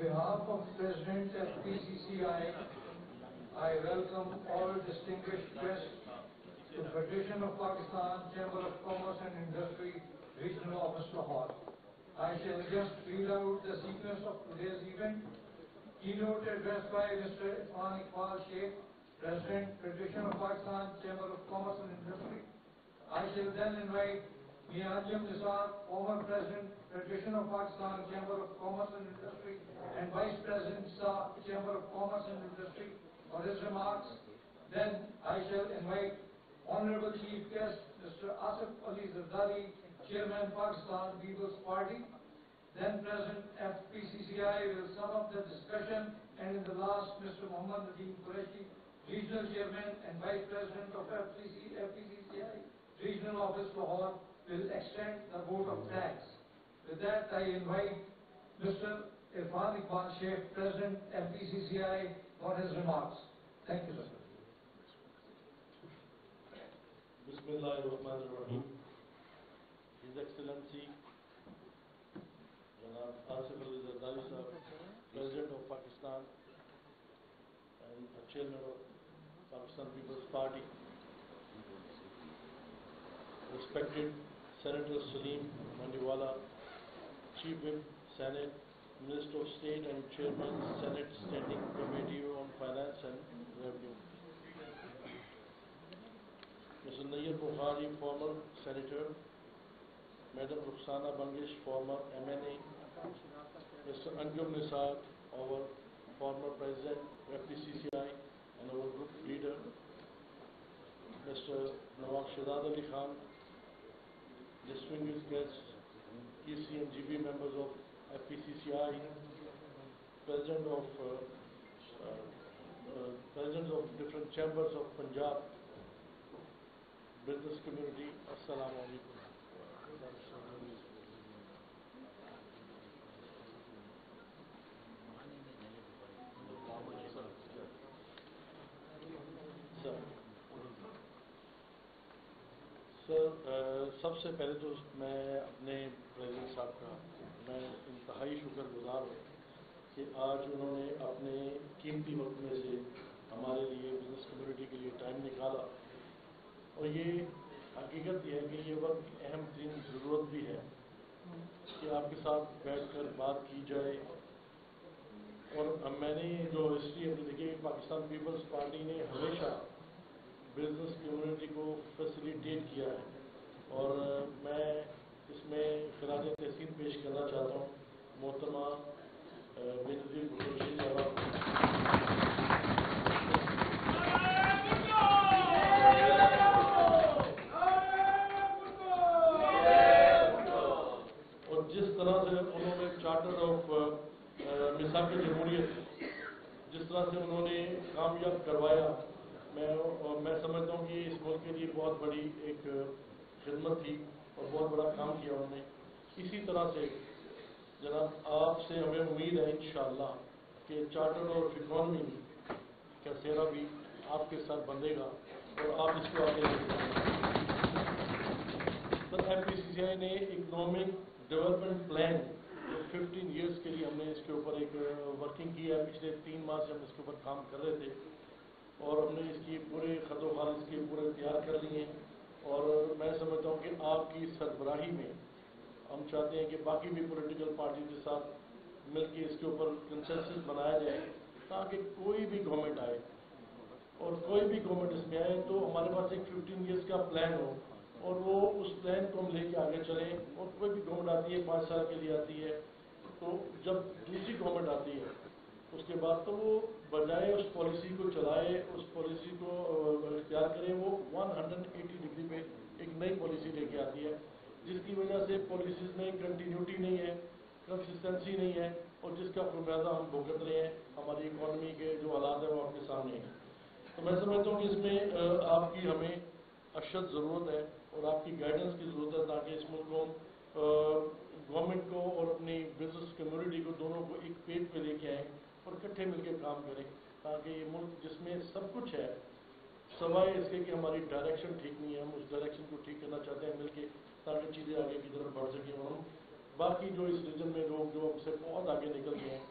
behalf of President of PCCI, I welcome all distinguished guests to Federation of Pakistan Chamber of Commerce and Industry Regional Office Lahore. I shall just read out the sequence of today's event. Keynote address by Mr. Asif Sheikh, President, Federation of Pakistan Chamber of Commerce and Industry. I shall then invite Mianjam Nisar, former President, Federation of Pakistan Chamber of Commerce and Industry, and Vice President SA, Chamber of Commerce and Industry, for his remarks. Then I shall invite Honorable Chief Guest, Mr. Asif Zardari, Chairman, Pakistan People's Party. Then President FPCCI will sum up the discussion, and in the last, Mr. Muhammad Nadeem Qureshi, Regional Chairman and Vice President of FPCCI Regional Office Lahore, will extend the vote of thanks. With that, I invite Mr. Asif Sheikh, President FPCCI, for his remarks. Thank you, sir. Bismillahirrahmanirrahim. His Excellency Janab Asif Zardari Sahab, President of Pakistan and Chairman of Pakistan People's Party, respected Senator Salim Mandiwala, Chief Whip, Senate, Minister of State and Chairman, Senate Standing Committee on Finance and Revenue, Mr. Nayyar Bukhari, former Senator, Madam Rukhsana Bangish, former MNA, Mr. Anjum Nisar, our former President, FPCCI and our group leader, Mr. Nawab Shahzad Ali Khan, distinguished guests, EC and GB members of FPCCI, Presidents of different chambers of Punjab, business community, Assalamu alaikum. سر سب سے پہلے تو میں اپنے president صاحب کا میں انتہائی شکر گزار ہوں کہ آج انہوں نے اپنے قیمتی وقت میں سے ہمارے لیے بزنس کمیونٹی کے لیے ٹائم نکالا، اور یہ حقیقت یہ ہے کہ یہ وقت اہم ترین ضرورت بھی ہے کہ آپ کے ساتھ بیٹھ کر بات کی جائے. اور میں نے جو ہسٹری ہے دیکھی کہ پاکستان پیپلز پارٹی نے ہمیشہ بزنس کمیونٹی کو فیسیلیٹیٹ کیا ہے، اور میں اس میں خراج تحسین پیش کرنا چاہتا ہوں محترمہ بینظیر قریشی صاحبہ. اور جس طرح سے انہوں نے چارٹر آف میثاق جمہوریت جس طرح سے انہوں نے کامیاب کروایا، میں سمجھتا ہوں کہ اس ملک کے لیے بہت بڑی ایک خدمت تھی اور بہت بڑا کام کیا انہوں نے. اسی طرح سے جناب آپ سے ہمیں امید ہے انشاءاللہ کہ چارٹر آف اکانومی کا سہرا بھی آپ کے ساتھ بندھے گا اور آپ اس کو آگے لے جائیں. سر FPCCI نے اکنامک ڈیولپمنٹ پلان 15 ایئرس کے لیے ہم نے اس کے اوپر ایک ورکنگ کی ہے. پچھلے 3 ماہ سے ہم اس کے اوپر کام کر رہے تھے اور ہم نے اس کی پورے خط و خال اس کے پورے تیار کر لیے ہیں، اور میں سمجھتا ہوں کہ آپ کی سربراہی میں ہم چاہتے ہیں کہ باقی بھی پولیٹیکل پارٹی کے ساتھ مل کے اس کے اوپر کنسنسس بنایا جائے تاکہ کوئی بھی گورنمنٹ آئے اور کوئی بھی گورنمنٹ اس میں آئے تو ہمارے پاس ایک 15 ایئرس کا پلان ہو اور وہ اس پلان کو ہم لے کے آگے چلیں. اور کوئی بھی گورنمنٹ آتی ہے 5 سال کے لیے آتی ہے، تو جب دوسری گورنمنٹ آتی ہے اس کے بعد تو وہ بجائے اس پالیسی کو چلائے، اس پالیسی کو اختیار کرے، وہ 180 ڈگری پہ ایک نئی پالیسی لے کے آتی ہے، جس کی وجہ سے پالیسیز میں کنٹینیوٹی نہیں ہے، کنسسٹنسی نہیں ہے، اور جس کا خمیازہ ہم بھگت رہے ہیں. ہماری اکانومی کے جو حالات ہیں وہ آپ کے سامنے ہیں. تو میں سمجھتا ہوں کہ اس میں آپ کی ہمیں اشد ضرورت ہے اور آپ کی گائیڈنس کی ضرورت ہے تاکہ اس ملک کو گورنمنٹ کو اور اپنی بزنس کمیونٹی کو دونوں کو ایک پیج پہ لے کے آئیں اور اکٹھے مل کے کام کریں تاکہ یہ ملک جس میں سب کچھ ہے سوائے اس کے کہ ہماری ڈائریکشن ٹھیک نہیں ہے، ہم اس ڈائریکشن کو ٹھیک کرنا چاہتے ہیں مل کے تاکہ چیزیں آگے کی طرف بڑھ سکیں. اور ہم باقی جو اس ریجن میں لوگ جو ہم سے بہت آگے نکل گئے ہیں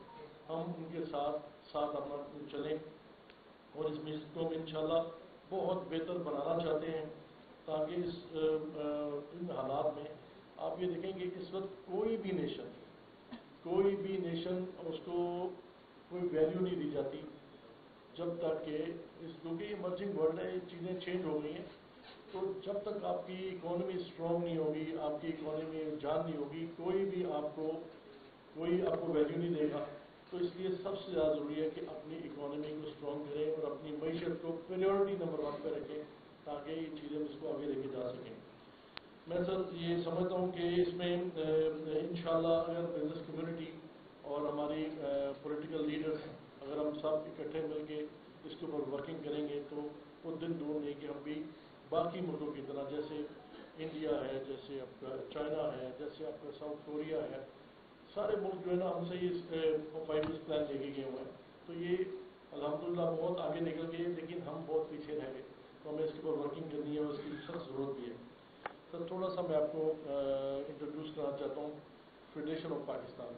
ہم ان کے ساتھ اپنا چلیں اور اس ملک کو ہم انشاءاللہ بہت بہتر بنانا چاہتے ہیں، تاکہ ان حالات میں آپ یہ دیکھیں کہ اس وقت کوئی بھی نیشن اس کو کوئی ویلیو نہیں دی جاتی جب تک کہ کیونکہ یہ ایمرجنگ ورلڈ ہے، چیزیں چینج ہو گئی ہیں، تو جب تک آپ کی اکانومی اسٹرانگ نہیں ہوگی، آپ کی اکانومی جان نہیں ہوگی، کوئی آپ کو ویلیو نہیں دے گا. تو اس لیے سب سے زیادہ ضروری ہے کہ اپنی اکانومی کو اسٹرانگ کریں اور اپنی معیشت کو پریورٹی نمبر 1 پہ رکھیں، تاکہ یہ چیزیں اس کو آگے لے کے جا سکیں. میں سر یہ سمجھتا ہوں کہ اس میں انشاءاللہ اگر بزنس کمیونٹی اور ہماری پولیٹیکل لیڈرز اگر ہم سب اکٹھے مل کے اس کے اوپر ورکنگ کریں گے تو وہ دن دور نہیں کہ ہم بھی باقی ملکوں کی طرح، جیسے انڈیا ہے، جیسے آپ کا چائنا ہے، جیسے آپ کا ساؤتھ کوریا ہے، سارے ملک جو ہے نا ہم سے یہ 5 ایئرس پلان لے کے گئے ہوئے ہیں. تو یہ الحمدللہ بہت آگے نکل گئے، لیکن ہم بہت پیچھے رہ گئے. تو ہمیں اس کے اوپر ورکنگ کرنی ہے اور اس کی سخت ضرورت بھی ہے. سر تھوڑا سا میں آپ کو انٹروڈیوس کرنا چاہتا ہوں federation of Pakistan.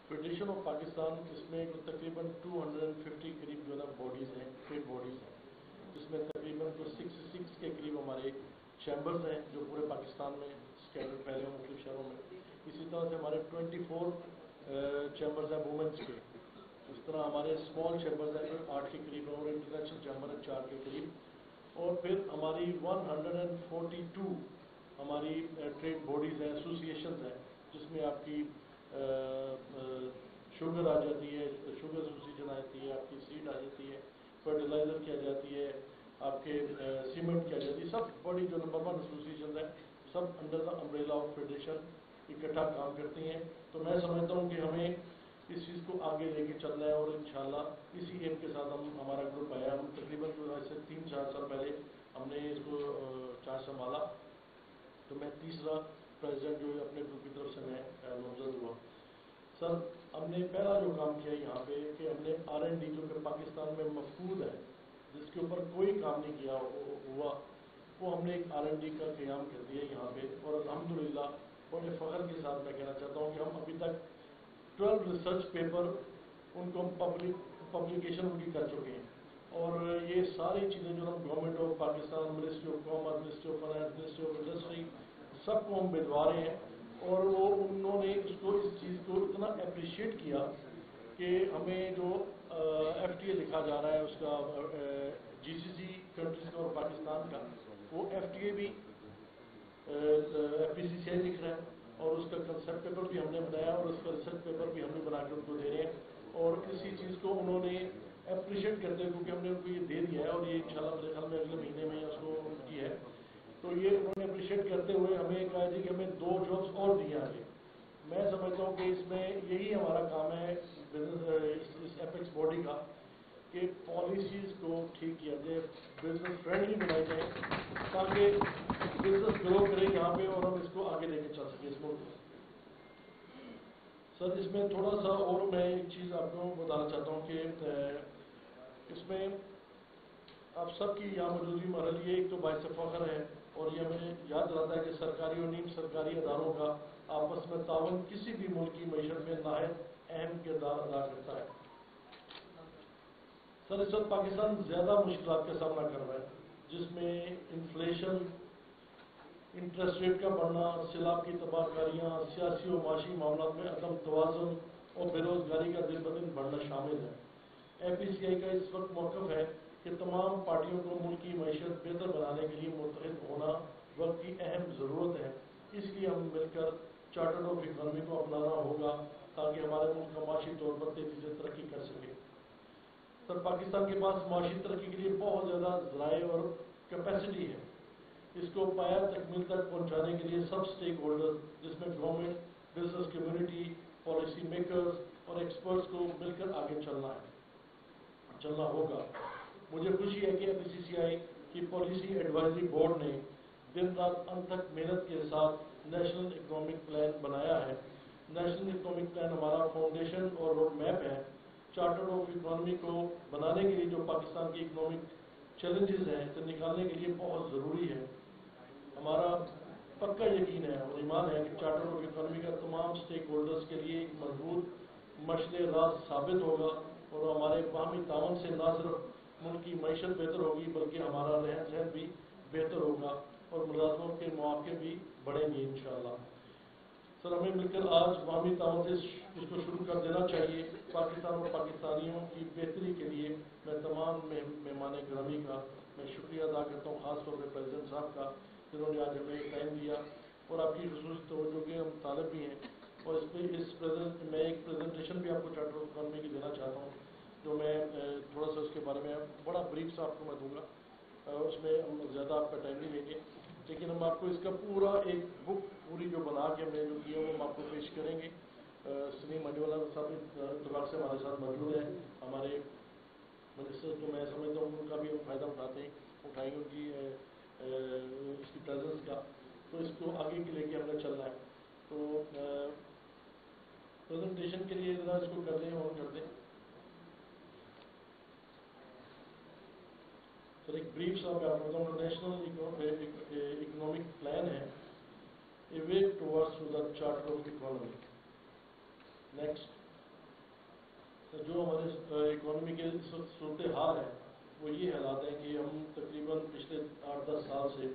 Federation of Pakistan اس میں تقریباً 250 قریب جو ہے نا باڈیز ہیں، ٹریڈ باڈیز ہیں، جس میں تقریباً 66 کے قریب ہمارے چیمبرز ہیں جو پورے پاکستان میں اسکیٹر پھیلے ہیں مختلف شہروں میں. اسی طرح سے ہمارے 24 چیمبرز ہیں وومنس کے. اس طرح ہمارے اسمال چیمبرز ہیں جو 8 کے قریب ہیں اور انٹرنیشنل چیمبر ہے 4 کے قریب. اور پھر ہماری 142 ہماری ٹریڈ باڈیز ہیں، ایسوسیشنز ہیں، جس میں آپ کی شوگر آ جاتی ہے، شوگر ایسوسیشن آ جاتی ہے، آپ کی سیڈ آ جاتی ہے، فرٹیلائزر کی آ جاتی ہے، آپ کے سیمنٹ کی آ جاتی ہے. سب بڑی جو نمبر 1 ایسوسیشنز ہیں سب under the umbrella of federation اکٹھا کام کرتی ہیں. تو میں سمجھتا ہوں کہ ہمیں اس چیز کو آگے لے کے چلنا ہے اور انشاءاللہ اسی ایم کے ساتھ ہمارا گروپ آیا. ہم تقریباً جو ایسے 3-4 سال پہلے ہم نے اس کو چارج سنبھالا، تو میں تیسرا پریزیڈنٹ جو ہے اپنے گروپ کی طرف سے میں نامزد ہوا. سر ہم نے پہلا جو کام کیا یہاں پہ کہ ہم نے R&D جو کہ پاکستان میں مفقود ہے، جس کے اوپر کوئی کام نہیں کیا ہوا، وہ ہم نے ایک R&D کا قیام کر دیا یہاں پہ. اور الحمدللہ بڑے فخر کے ساتھ میں کہنا چاہتا ہوں کہ ہم ابھی تک 12 ریسرچ پیپر ان کو ہم پبلیکیشن ان کی کر چکے ہیں. اور یہ ساری چیزیں جو ہم government of Pakistan, ministry of commerce, ministry of finance, ministry of industry سب کو ہم بھجوا رہے ہیں. اور انہوں نے اس چیز کو اتنا اپریشیٹ کیا کہ ہمیں جو FTA لکھا جا رہا ہے اس کا GCC کنٹریز کا اور پاکستان کا، وہ FTA بھی FPCCI لکھ رہا ہے اور اس کا کنسپٹ پیپر بھی ہم نے بنایا اور اس کا ریسرچ پیپر بھی ہم نے بنا کے ان کو دے رہے ہیں. اور اسی چیز کو انہوں نے اپریشیٹ کرتے ہیں کیونکہ ہم نے ان کو یہ دے دیا ہے اور یہ انشاءاللہ میرے خیال میں اگلے مہینے میں اس کو ان کی ہے. تو یہ انہوں نے اپریشیٹ کرتے ہوئے ہمیں کہا جی کہ ہمیں 2 جابس اور دیے آگے. میں سمجھتا ہوں کہ اس میں یہی ہمارا کام ہے اس ایپیکس باڈی کا کہ پالیسیز کو ٹھیک کیا جائے، بزنس فرینڈلی بنائی جائے تاکہ بزنس گرو کرے یہاں پہ اور ہم اس کو آگے لے کے چل سکیں اس ملک کو. سر اس میں تھوڑا سا اور میں ایک چیز آپ کو بتانا چاہتا ہوں کہ اس میں آپ سب کی یہاں موجودگی ہمارے لیے ایک تو باعث فخر ہے اور یہ ہمیں یاد دلاتا ہے کہ سرکاری اور نیم سرکاری اداروں کا آپس میں تعاون کسی بھی ملک کی معیشت میں نہایت اہم کردار ادا کرتا ہے. سر اس وقت پاکستان زیادہ مشکلات کا سامنا کر رہا ہے، جس میں انفلیشن، انٹرسٹ ریٹ کا بڑھنا، سیلاب کی تباہ کاریاں، سیاسی و معاشی معاملات میں عدم توازن اور بے روزگاری کا دن بدن بڑھنا شامل ہے. FPCI کا اس وقت موقف ہے کہ تمام پارٹیوں کو ملک کی معیشت بہتر بنانے کے لیے متحد ہونا وقت کی اہم ضرورت ہے. اس لیے ہم مل کر چارٹر آف اکانومی کو اپنانا ہوگا تاکہ ہمارے ملک کا معاشی طور پر تیزی سے ترقی کر سکے. سر پاکستان کے پاس معاشی ترقی کے لیے بہت زیادہ ذرائع اور کیپیسٹی ہے. اس کو پایا تکمیل تک پہنچانے کے لیے سب سٹیک ہولڈرز جس میں government, business community, policy makers اور ایکسپرٹس کو مل کر آگے چلنا ہوگا. مجھے خوشی ہے کہ FPCCI کی پالیسی ایڈوائزری بورڈ نے دن رات انتھک محنت کے ساتھ نیشنل اکنامک پلان بنایا ہے. نیشنل اکنامک پلان ہمارا فاؤنڈیشن اور روڈ میپ ہے. چارٹر آف اکانومی کو بنانے کے لیے جو پاکستان کی اکنامک چیلنجز ہیں اسے نکالنے کے لیے بہت ضروری ہے. ہمارا پکا یقین ہے اور ایمان ہے کہ چارٹر آف اکانومی کا تمام سٹیک ہولڈرز کے لیے ایک مضبوط मशले राज साबित होगा और हमारे बाहमी तावन से न सिर्फ मुल्क की मईशत बेहतर होगी बल्कि हमारा रहन सहन भी बेहतर होगा और मुलाजमों के मौके भी बढ़ेंगे इंशाअल्लाह। सर, हमें मिलकर आज बाहमी तावन से इसको शुरू कर देना चाहिए। पाकिस्तान और पाकिस्तानियों की बेहतरी के लिए मैं तमाम मेहमान गिरामी का मैं शुक्रिया अदा करता हूँ, ख़ास तौर पर प्रेसिडेंट साहब का जिन्होंने आज हमें टाइम दिया और आपकी ख़ुसूसी तवज्जो के हम तालब भी हैं। और मैं एक प्रेजेंटेशन भी आपको चार्टर ऑफ इकॉनमी की देना चाहता हूँ जो मैं थोड़ा सा उसके बारे में बड़ा ब्रीफ सा आपको मैं दूंगा, उसमें हम ज़्यादा आपका टाइम नहीं लेंगे, लेकिन हम आपको इसका पूरा एक बुक पूरी जो बना के हमने जो किया वो हम आपको पेश करेंगे। सलीम मंडीवाला साहब इत्तफाक से हमारे साथ मौजूद हैं, हमारे मिनिस्टर जो मैं समझता हूँ उनका भी हम फ़ायदा उठाएंगे उनकी इसकी प्रेजेंस का। तो इसको आगे के लेके हमने चलना है। तो प्रेजेंटेशन के लिए ज़रा इसको कर दें, ऑन कर दें सर। एक ब्रीफ सा मैं आपको बताऊँ, नेशनल इकोनॉमिक प्लान है a way towards the charter of economy. Next, तो जो हमारे इकोनॉमी के सूरत हाल है वो ये हालात हैं कि हम तकरीबन पिछले 8-10 साल से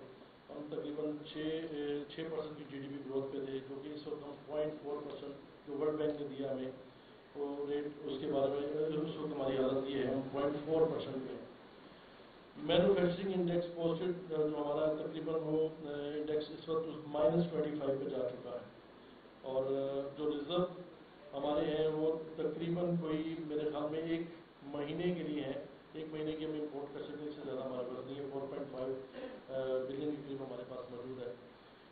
हम तकरीबन 6% की GDP ग्रोथ पे थे, जो कि इस वक्त हम 0.4% जो वर्ल्ड बैंक ने दिया हमें वो रेट, उसके बारे में उस वक्त हमारी हालत ये है, हम 0.4% पे हैं। मैन्युफैक्चरिंग इंडेक्स पोस्टेड जो हमारा तकरीबन वो इंडेक्स इस वक्त -25 पे जा चुका है और जो रिजर्व हमारे हैं वो तकरीबन कोई मेरे ख्याल में 1 महीने के लिए हैं, 1 महीने की हम इम्पोर्ट कर सकते हैं, इससे ज़्यादा हमारे पास नहीं है। 4.5 बिलियन के करीब हमारे पास मौजूद है।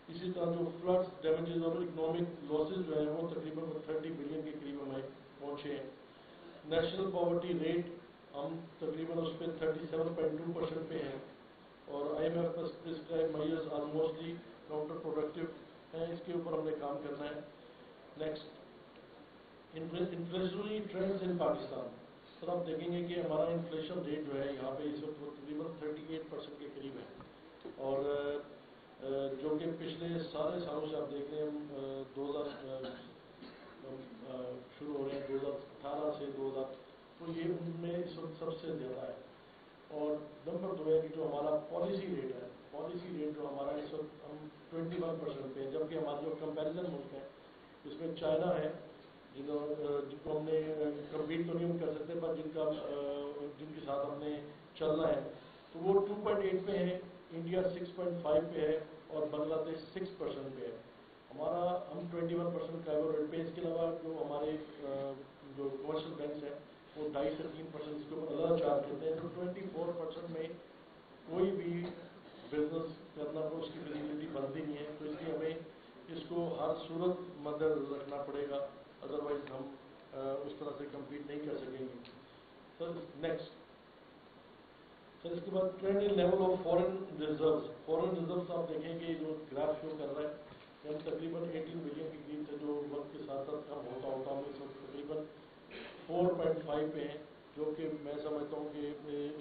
इसी तरह जो फ्लड्स डैमेजेस और इकोनॉमिक लॉसेज जो है वो तकरीबन 30 बिलियन के करीब हमें पहुँचे हैं। नेशनल पॉवर्टी रेट हम तकरीबन उस पर 37.2% पे हैं और IMF prescribe measures almostly counter productive हैं, इसके ऊपर हमने काम करना है। Next, inflationary trends in Pakistan. Sir, आप देखेंगे कि हमारा इन्फ्लेशन रेट जो है यहाँ पे इस वक्त तकरीबन 38% के करीब है और जो कि पिछले सारे सालों से आप देख रहे हैं, हम 2000 शुरू हो रहे हैं 2018 से 2000, तो ये उनमें इस वक्त सबसे ज़्यादा है। और नंबर 2 है कि जो हमारा पॉलिसी रेट है, पॉलिसी रेट जो हमारा इस वक्त हम 21% पे है, जबकि हमारे जो कंपैरिजन मुल्क हैं इसमें चाइना है जिनको हमने कम्पीट तो नहीं कर सकते पर जिनके साथ हमने चलना है, तो वो 2.8 पे है, इंडिया 6.5 पे है और बांग्लादेश 6% पे है। हम 21% का रेट पे। इसके अलावा जो हमारे जो कमर्शियल बैंक हैं वो 2.5 से 3% इसके ऊपर अलग चार्ज करते हैं। तो 24% में कोई भी बिजनेस करना को उसकी फिजिबिलिटी बनती नहीं है, तो इसलिए हमें इसको हर सूरत मद्देनजर रखना पड़ेगा, अदरवाइज हम उस तरह से कम्पीट नहीं कर सकेंगे। सर नेक्स्ट, सर इसके बाद trend in level of foreign reserves. Foreign reserves आप देखेंगे जो ग्राफ शो कर रहा है कि हम तकरीबन 18 बिलियन के करीब थे, जो वक्त के साथ साथ कम होता हम इस वक्त तकरीबन 4.5 पे हैं, जो कि मैं समझता हूँ कि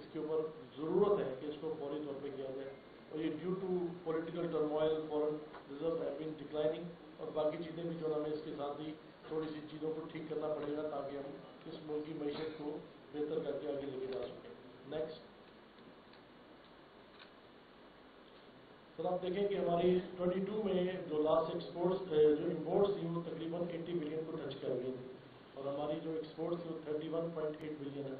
इसके ऊपर ज़रूरत है कि इसको फौरी तौर पर किया जाए। और ये due to political turmoil foreign reserve have been declining और बाकी चीज़ें भी जो हमें इसके साथ ही थोड़ी सी चीज़ों को ठीक करना पड़ेगा ताकि हम इस मुल्क की मैशत को बेहतर करके आगे लेके जा सकें। नेक्स्ट, सर आप देखें कि हमारी 22 में जो लास्ट एक्सपोर्ट्स जो इम्पोर्ट्स थी वो तकरीबन 80 बिलियन को टच कर गई थी और हमारी जो एक्सपोर्ट्स थी वो 31.8 बिलियन है।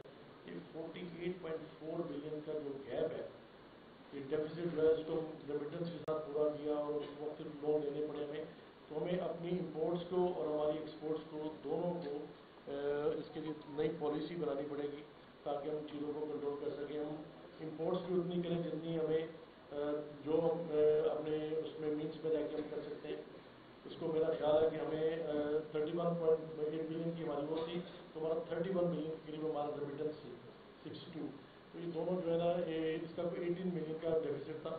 ये 48.4 बिलियन का जो गैप है, ये डेफिसिट जो है इसको रेमिटेंस के साथ पूरा किया और मुख्तलिफ लोन लेने पड़े हमें। तो हमें अपनी इम्पोर्ट्स को और हमारी एक्सपोर्ट्स को दोनों को इसके लिए नई पॉलिसी बनानी पड़ेगी ताकि हम चीज़ों को कंट्रोल कर सकें। हम इम्पोर्ट्स भी उतनी करें जितनी हमें जो अपने उसमें मीन्स में रहकर हम कर सकते हैं। उसको मेरा ख्याल है कि हमें 31.8 बिलियन की हमारी वो थी, तो हमारा 31 बिलियन के करीब हमारा रेमिटेंस थी 62। तो ये दोनों जो है ना, इसका 18 मिलियन का डेफिसिट था।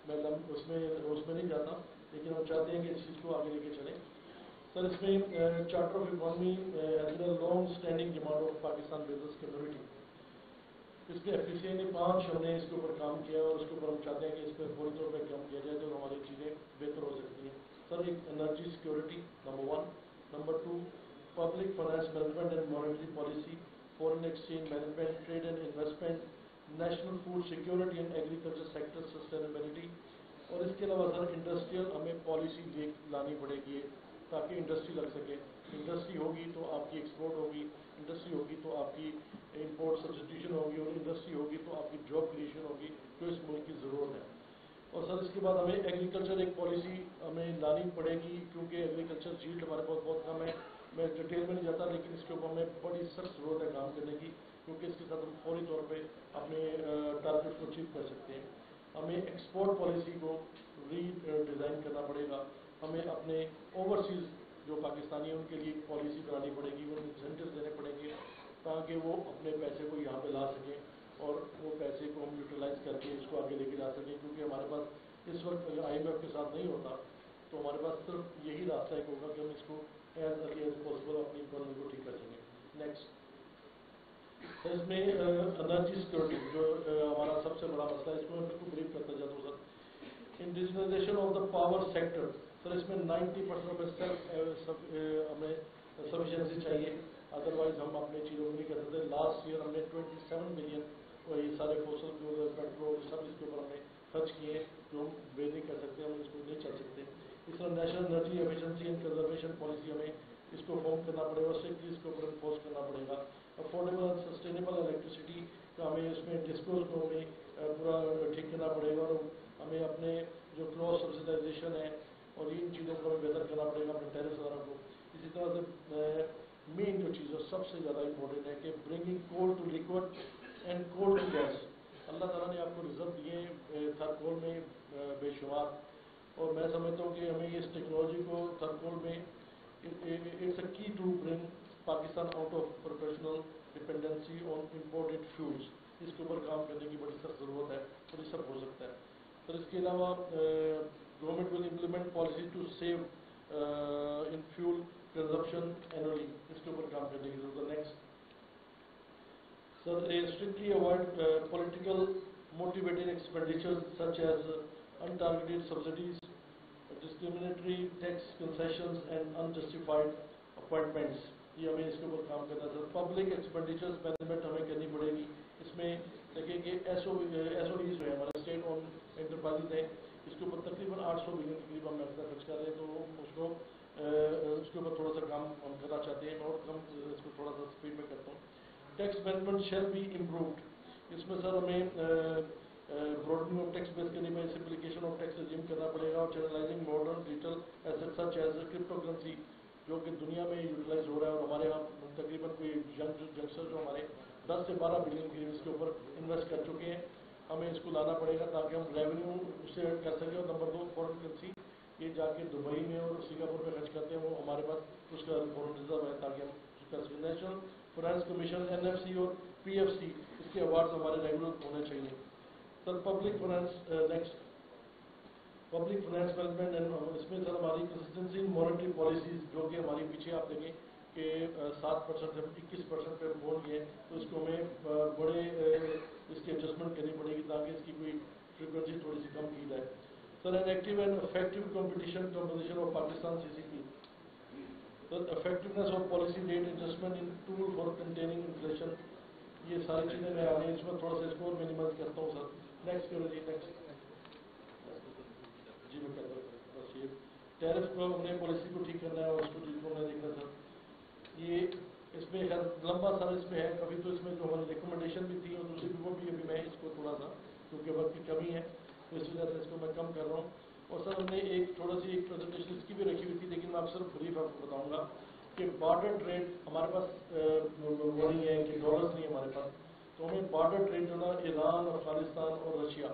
मैं उसमें नहीं जाता, लेकिन हम चाहते हैं कि इस चीज़ को आगे लेके चलें। सर इसमें charter of economy as a long standing demand of Pakistan business community, इसमें FPCA ने 5 हमने इसके ऊपर काम किया और इसके ऊपर हम चाहते हैं कि इस पर फौरी तौर पर काम किया जाए तो हमारी चीज़ें बेहतर हो सकती हैं। सर एक energy security number 1, number 2 public finance management and monetary policy, foreign exchange management, trade and investment, national food security and agriculture sector sustainability. और इसके अलावा सर इंडस्ट्रियल हमें पॉलिसी लानी पड़ेगी ताकि इंडस्ट्री लग सके. इंडस्ट्री होगी तो आपकी एक्सपोर्ट होगी, इंडस्ट्री होगी तो आपकी इंपोर्ट सब्स्टिट्यूशन होगी, और इंडस्ट्री होगी तो आपकी जॉब क्रिएशन होगी, जो इस मुल्क की ज़रूरत है. और सर इसके बाद हमें एग्रीकल्चर एक पॉलिसी हमें लानी पड़ेगी, क्योंकि एग्रीकल्चर यील्ड हमारे पास बहुत कम है. मैं डिटेल में नहीं जाता, लेकिन इसके ऊपर हमें बड़ी सख्त ज़रूरत है काम करने की, क्योंकि इसके साथ हम फौरी तौर पे अपने टारगेट को अचीव कर सकते हैं. हमें एक्सपोर्ट पॉलिसी को रीडिज़ाइन करना पड़ेगा. हमें अपने ओवरसीज़ जो पाकिस्तानी हैं उनके लिए पॉलिसी बनानी पड़ेगी, उन्हें इंसेंटिव देने पड़ेंगे ताकि वो अपने पैसे को यहाँ पे ला सकें और वो पैसे को हम यूटिलाइज करके इसको आगे लेके जा सकें. क्योंकि हमारे पास इस वक्त अगर IMF के साथ नहीं होता तो हमारे पास सिर्फ यही रास्ता एक होगा कि हम इसको एज अर्ली एज पॉसिबल अपनी इकोनॉमी को ठीक कर सकें. नेक्स्ट इसमें एनर्जी सिक्योरिटी जो हमारा सबसे बड़ा मसला है, इसको मैं बिल्कुल ब्रीफ करता जाता हूँ sir. Indigenisation of the power sector, sir इसमें 90% हमें सफिशिएंसी चाहिए, अदरवाइज हम अपने चीज़ों को नहीं कर सकते. लास्ट ईयर हमने 27 बिलियन और ये सारे फोसल फ्यूल पेट्रोल सब इसके ऊपर हमने खर्च किए, जो हम वे नहीं कर सकते, हम इसको नहीं चल सकते. इस तरह national energy efficiency and conservation policy हमें इसको फॉर्म करना पड़ेगा, स्ट्रिक्टली इसके ऊपर इन्फोर्स करना पड़ेगा. अफोर्डेबल एंड सस्टेनेबल इलेक्ट्रिसिटी का हमें इसमें डिस्कोर्स को हमें पूरा ठीक करना पड़ेगा, और हमें अपने जो क्रॉस सब्सिडाइजेशन है और इन चीज़ों को हमें बेहतर करना पड़ेगा अपने टैरिफ वगैरह को. इसी तरह से मेन जो चीज़ है सबसे ज़्यादा इम्पोर्टेंट है कि bringing coal to liquid and coal to gas. Allah ताला ने आपको रिजर्व दिए थर्कोल में बेशुमार, और मैं समझता हूँ कि हमें इस टेक्नोलॉजी को थर्कोल में it's a key to bring Pakistan out of professional dependency on imported fuels. इसके ऊपर काम करने की बड़ी सख्त ज़रूरत है, और ये सब हो सकता है. तो इसके अलावा government will implement policy to save in fuel consumption annually, इसके ऊपर काम करने की जरूरत है. Next sir strictly avoid political motivated expenditure such as untargeted subsidies, discriminatory tax concessions and unjustified appointments. ये हमें इसके ऊपर काम करना है. पब्लिक एक्सपेंडिचर्स मैनेजमेंट हमें करनी पड़ेगी. इसमें देखिए कि SOEs जो है हमारे स्टेट ऑन एंटरप्राइजेज हैं, इसके ऊपर तकरीबन 800 बिलियन के करीब हम पैसा खर्च कर रहे हैं. तो उसके ऊपर थोड़ा सा काम हम करना चाहते हैं, और हम इसको थोड़ा सा स्पीड में करता हूँ. Tax management shall be improved. इसमें सर हमें ब्रॉडनिंग ऑफ टैक्स बेस करने में सिंप्लीकेशन ऑफ टैक्स रिजीम करना पड़ेगा, और channelizing modern digital asset such as crypto currency जो कि दुनिया में यूटिलाइज हो रहा है, और हमारे यहाँ तकरीबन कोई यंगस्टर जो हमारे 10 से 12 बिलियन के इसके ऊपर इन्वेस्ट कर चुके हैं. हमें इसको लाना पड़ेगा ताकि हम रेवेन्यू उससे कर सकें. और नंबर 2 फॉरेन करेंसी ये जाके दुबई में और सिंगापुर में खर्च करते हैं, वो हमारे पास उसका फॉरेन रिजर्व है ताकि हम कर सकें. नेशनल फाइनेंस कमीशन NFC और PFC इसके अवार्ड हमारे रेगुलर होने चाहिए. Sir public finance next public finance management and इसमें सर हमारी कंसिस्टेंसी इन मॉनेटरी पॉलिसीज जो कि हमारी पीछे आप देखें कि 7% से 21% पे पहुँच गए, तो इसको हमें बड़े इसकी एडजस्टमेंट करनी पड़ेगी ताकि इसकी कोई फ्रिक्वेंसी थोड़ी सी कम की जाए. Sir an active and effective competition composition of Pakistan CCP. Sir effectiveness of policy rate adjustment in tool for containing inflation. ये सारी चीज़ें मैं आने इसमें थोड़ा सा इसको मिनिमाइज करता हूँ सर. नेक्स्ट करो जी. नेक्स्ट जी मैं कहता हूँ बस ये टैरिफ को हमने पॉलिसी को ठीक करना है, और उसको ठीक होना देखना सर. ये इसमें खैर लंबा सर इसमें है, कभी तो इसमें जो हमारी रिकमेंडेशन भी थी और दूसरी भी वो भी अभी मैं इसको थोड़ा सा क्योंकि वक्त की कमी है तो इस वजह से इसको मैं कम कर रहा हूँ. और सर हमने एक थोड़ा सी एक प्रेजेंटेशन इसकी भी रखी हुई थी, लेकिन मैं आप सिर्फ ब्रीफ आपको बताऊँगा कि बॉर्डर ट्रेड हमारे पास वो नहीं है कि डॉलर्स नहीं है हमारे पास, तो हमें बॉर्डर ट्रेड जो ना ईरान, अफगानिस्तान और रशिया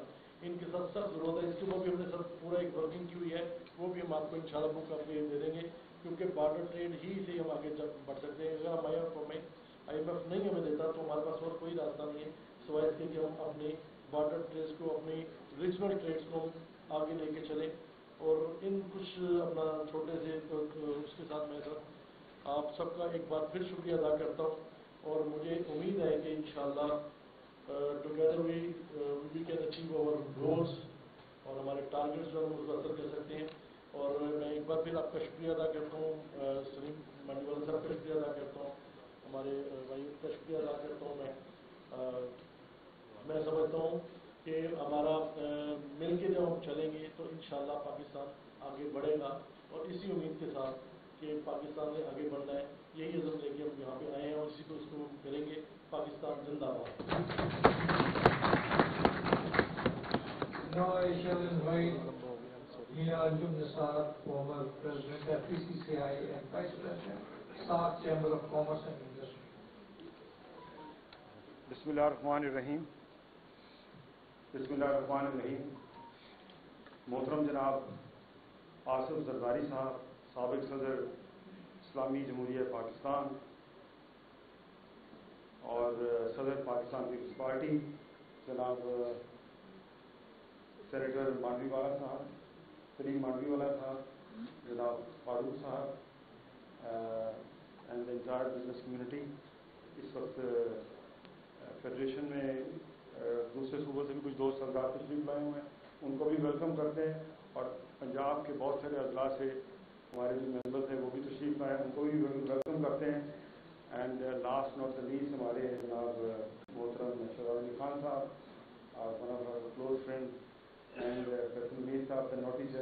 इनके साथ सख्त जरूरत है. इसके ऊपर भी हमने सर पूरा एक वर्किंग की हुई है, वो भी हम आपको इंशाल्लाह बुक आपके दे देंगे, क्योंकि बॉर्डर ट्रेड ही से हम आगे बढ़ सकते हैं. अगर हम IMF नहीं हमें देता तो हमारे पास और कोई रास्ता नहीं है सिवाय इसके कि हम अपनी बॉर्डर ट्रेड्स को, अपनी रीजनल ट्रेड्स को आगे लेके चलें. और इन कुछ अपना छोटे से उसके साथ मैं सर आप सबका एक बार फिर शुक्रिया अदा करता हूँ, और मुझे उम्मीद है कि इंशाल्लाह together we can achieve our goals, और हमारे टारगेट्स जो हम उसको हासिल कर सकते हैं. और मैं एक एक बार फिर आपका शुक्रिया अदा करता हूँ, सलीम मंडी वाला साहब का शुक्रिया अदा करता हूँ, हमारे भाइयों का शुक्रिया अदा करता हूँ। मैं समझता हूँ कि हमारा मिल के जब हम चलेंगे तो इंशाल्लाह पाकिस्तान आगे बढ़ेगा, और इसी उम्मीद के साथ कि पाकिस्तान ने आगे बढ़ना है, यही अज़म लेके हम यहाँ पे आए हैं और इसी को इसको करेंगे। पाकिस्तान जिंदाबाद। Now I shall invite Mina Nisar, former President of PCCI and Vice President, South Chamber of Commerce and Industry. बिस्मिल्लाहिर्रहमानिर्रहीम। बिस्मिल्लाहिर्रहमानिर्रहीम। मोहतरम जनाब आसिफ जरदारी साहब, साबिक सदर इस्लामी जमहूरिया पाकिस्तान और सदर पाकिस्तान पीपल्स पार्टी, जनाब सेनेटर मांडवीवाला साहब, सलीम मांडवीवाला साहब, जनाब फारूक साहब and the entire business community. इस वक्त फेडरेशन में दूसरे सूबों से भी कुछ दोस्त सरदार तशरीफ लाए हुए हैं, उनको भी वेलकम करते हैं, और पंजाब के बहुत सारे अजला से हमारे जो मेंबर्स हैं वो भी तशरीफ लाए हैं, उनको भी वेलकम करते हैं। And last not the least हमारे जनाब मोहतरम Shahzad Khan sahab, one of our close friend and Mir sahab the notice,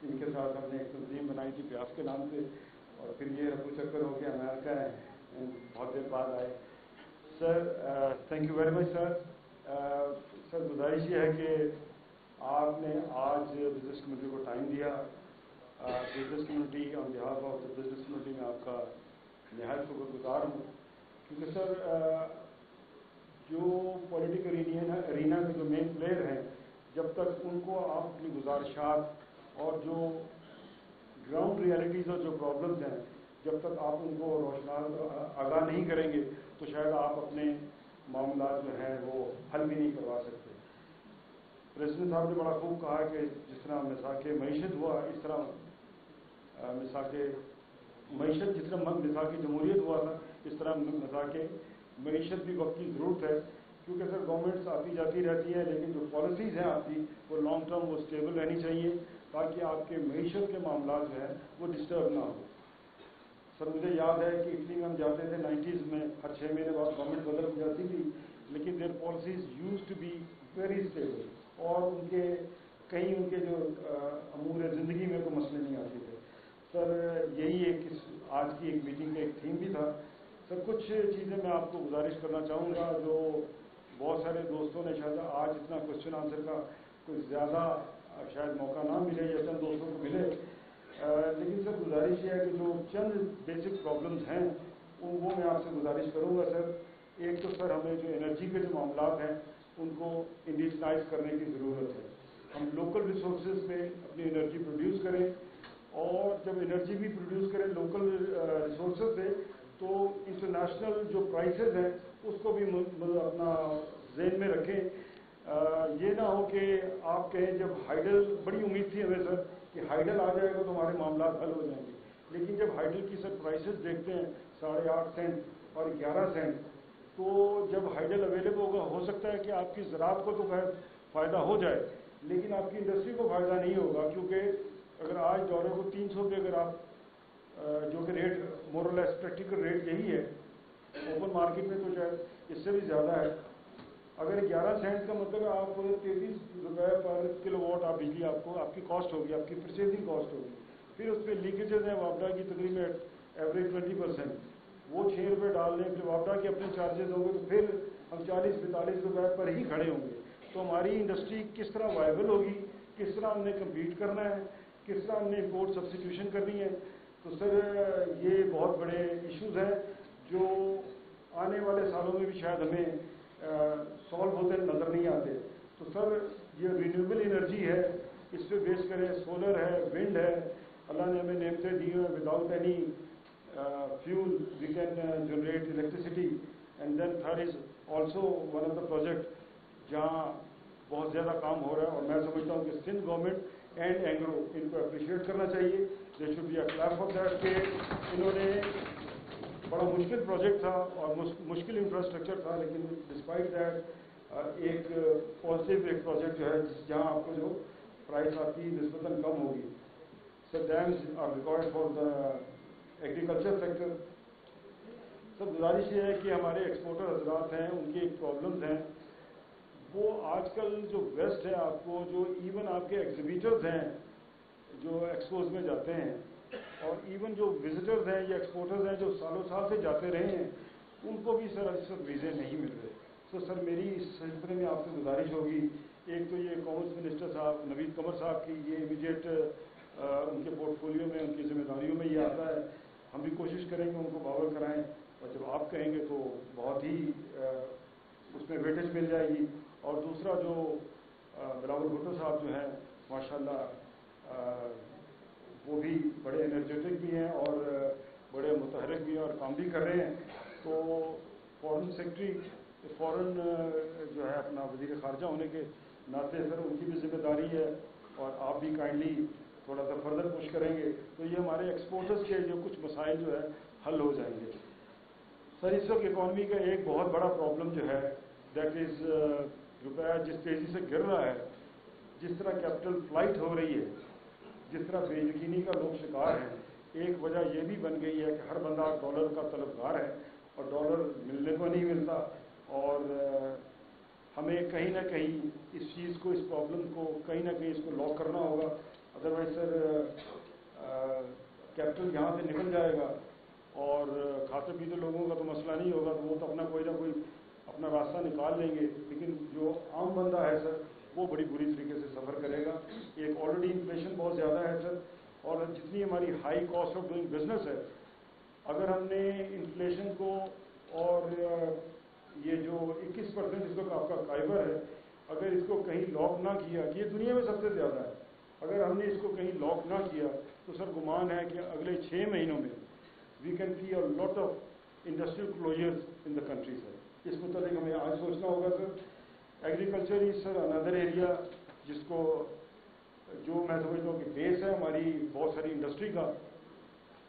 इनके साथ हमने एक तंजीम बनाई थी प्यास के नाम से, और फिर ये रफू चक्कर हो गया, अमेरिका है, बहुत देर बाद आए। Sir thank you very much sir. Sir गुजारिश ये है कि आपने आज बिजनेस कम्युनिटी को टाइम दिया। Business community on behalf of the business community में आपका नहायत शुक्रगुजार हूँ, क्योंकि सर जो पॉलिटिकल अरीना के जो मेन प्लेयर हैं, जब तक उनको आप अपनी गुजारिशात और जो ग्राउंड रियलिटीज़ और जो प्रॉब्लम्स हैं, जब तक आप उनको रोशनास आगाह नहीं करेंगे तो शायद आप अपने मामला जो हैं वो हल भी नहीं करवा सकते। प्रेसिडेंट साहब ने बड़ा खूब कहा कि जिस तरह मिसाके मईशत हुआ, इस तरह मिसाके मईशत जिस तरह मिसाके जमहूरियत हुआ था, इस तरह मिसाके मईशत भी वक्त की ज़रूरत है, क्योंकि सर गवर्नमेंट्स आती जाती रहती है, लेकिन जो पॉलिसीज़ हैं आपकी वो लॉन्ग टर्म वो स्टेबल रहनी चाहिए, ताकि आपके मईशत के मामला जो हैं वो डिस्टर्ब ना हो। सर मुझे याद है कि इटली में हम जाते थे 90s में, हर 6 महीने बाद गवर्नमेंट बदल जाती थी, लेकिन their policies used to be very stable, और उनके कहीं उनके जो अमूर ज़िंदगी में कोई मसले नहीं आते थे। सर यही एक आज की एक मीटिंग का एक थीम भी था। सर कुछ चीज़ें मैं आपको गुजारिश करना चाहूँगा, जो बहुत सारे दोस्तों ने शायद आज इतना क्वेश्चन आंसर का कुछ ज़्यादा शायद मौका ना मिले या चंद दोस्तों को मिले, लेकिन सर गुजारिश ये है कि जो चंद बेसिक प्रॉब्लम्स हैं वो मैं आपसे गुजारिश करूँगा सर। एक तो सर हमें जो एनर्जी के जो मामला हैं उनको इंडिजिनाइज करने की ज़रूरत है। हम लोकल रिसोर्सेज पे अपनी एनर्जी प्रोड्यूस करें, और जब एनर्जी भी प्रोड्यूस करें लोकल रिसोर्सेज से, तो इंटरनेशनल जो प्राइसेस हैं उसको भी अपना ज़हन में रखें। ये ना हो कि आप कहें, जब हाइडल, बड़ी उम्मीद थी हमें सर कि हाइडल आ जाएगा तो हमारे मामला हल हो जाएंगे, लेकिन जब हाइडल की सर प्राइसेस देखते हैं 8.5 सेंट और 11 सेंट, तो जब हाइडल अवेलेबल होगा, हो सकता है कि आपकी ज़राअत को तो खैर फ़ायदा हो जाए, लेकिन आपकी इंडस्ट्री को फ़ायदा नहीं होगा, क्योंकि अगर आज डॉलर को 300 पे अगर आप जो कि रेट मोरलेस प्रैक्टिकल रेट यही है, ओपन मार्केट में तो शायद इससे भी ज़्यादा है। अगर 11 सेंट का मतलब है आप 33 रुपये पर किलोवाट आप बिजली आपको आपकी कॉस्ट होगी, आपकी परचेजिंग कॉस्ट होगी। फिर उस पर लीकेजेज हैं वापडा की तकरीबन एवरेज 20%, वो 6 रुपये डाल दें, फिर वापडा के अपने चार्जेस होंगे, तो फिर हम 40-42 रुपये पर ही खड़े होंगे। तो हमारी इंडस्ट्री किस तरह वायबल होगी, किस तरह हमने कम्पीट करना है, किस तरह हमने इम्पोर्ट सब्सिट्यूशन करनी है। तो सर ये बहुत बड़े इश्यूज़ हैं जो आने वाले सालों में भी शायद हमें सॉल्व होते नज़र नहीं आते। तो सर ये रिन्यूएबल एनर्जी है, इस पर बेस करें, सोलर है, विंड है, अल्लाह ने हमें नेमतें दी हैं, without any fuel we can generate electricity. And then third is also one of the project जहाँ बहुत ज़्यादा काम हो रहा है, और मैं समझता हूँ कि सिंध गवर्नमेंट एंड एंग्रो इनको अप्रिशिएट करना चाहिए। They should be a clap for that कि इन्होंने बड़ा मुश्किल प्रोजेक्ट था और मुश्किल इंफ्रास्ट्रक्चर था, लेकिन डिस्पाइट दैट एक पॉजिटिव एक प्रोजेक्ट जो है जहाँ आपको जो प्राइस आपकी निस्बतन कम होगी। Sir, dams are required for the agriculture sector. Sir गुजारिश ये है कि हमारे एक्सपोर्टर हजरात हैं, उनकी एक प्रॉब्लम्स हैं, वो आजकल जो वेस्ट है आपको, जो इवन आपके एग्जिबिटर्स हैं जो एक्सपोज में जाते हैं, और इवन जो विजिटर्स हैं या एक्सपोर्टर्स हैं जो सालों साल से जाते रहे हैं, उनको भी सर इस वक्त वीज़े नहीं मिल रहे। तो सर मेरी इस सिलसिले में आपसे गुजारिश होगी, एक तो ये कॉमर्स मिनिस्टर साहब नवीद कमर साहब की ये इमीडिएट उनके पोर्टफोलियो में, उनकी जिम्मेदारियों में ये आता है, हम भी कोशिश करेंगे उनको बावर कराएं, और जब आप कहेंगे तो बहुत ही उसमें वेटेज मिल जाएगी। और दूसरा जो बिलावल भुट्टो साहब जो हैं माशाल्लाह वो भी बड़े एनर्जेटिक भी हैं और बड़े मुतहरिक भी हैं और काम भी कर रहे हैं। तो फॉरेन सेक्रेटरी, फॉरेन जो है अपना वज़ीर ख़ारजा होने के नाते सर उनकी भी जिम्मेदारी है, और आप भी काइंडली थोड़ा सा फर्दर पुश करेंगे तो ये हमारे एक्सपोर्टर्स के जो कुछ मसाइल जो है हल हो जाएंगे। सर इस वक्त इकॉनमी का एक बहुत बड़ा प्रॉब्लम जो है दैट इज़ रुपया जिस तेज़ी से गिर रहा है, जिस तरह कैपिटल फ्लाइट हो रही है, जिस तरह बेयकीनी का लोग शिकार हैं, एक वजह यह भी बन गई है कि हर बंदा डॉलर का तलबगार है और डॉलर मिलने को नहीं मिलता, और हमें कहीं ना कहीं इस चीज़ को, इस प्रॉब्लम को कहीं ना कहीं इसको लॉक करना होगा। अदरवाइज सर कैपिटल यहाँ से निकल जाएगा और खाते पीते लोगों का तो मसला नहीं होगा, तो वो तो अपना कोई ना कोई अपना रास्ता निकाल लेंगे, लेकिन जो आम बंदा है सर वो बड़ी बुरी तरीके से सफ़र करेगा। एक ऑलरेडी इन्फ्लेशन बहुत ज़्यादा है सर, और जितनी हमारी high cost of doing business है, अगर हमने इन्फ्लेशन को और ये जो 21% इसको आपका काइबर है, अगर इसको कहीं लॉक ना किया, कि ये दुनिया में सबसे ज़्यादा है, अगर हमने इसको कहीं लॉक ना किया तो सर गुमान है कि अगले 6 महीनों में we can see a lot of industrial closures in the country sir. इस मुताबिक हमें आज सोचना होगा सर। Agriculture is sir another area जिसको, जो मैं समझता हूँ कि बेस है हमारी बहुत सारी इंडस्ट्री का।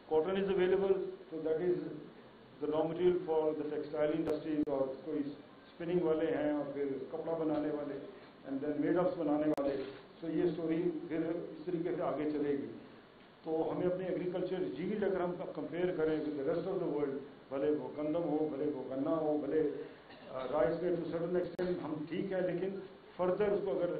कॉटन इज अवेलेबल, तो that is the raw material for the textile industries, और कोई स्पिनिंग वाले हैं और फिर कपड़ा बनाने वाले एंड देन मेडअप्स बनाने वाले, तो ये स्टोरी फिर इस तरीके से आगे चलेगी। तो हमें अपने एग्रीकल्चर यील्ड अगर हम कंपेयर करें with the rest of the world, भले वो गंदम हो, भले वो गन्ना हो, भले राइस में टू सर्टन एक्सटेंट हम ठीक है, लेकिन फर्दर उसको अगर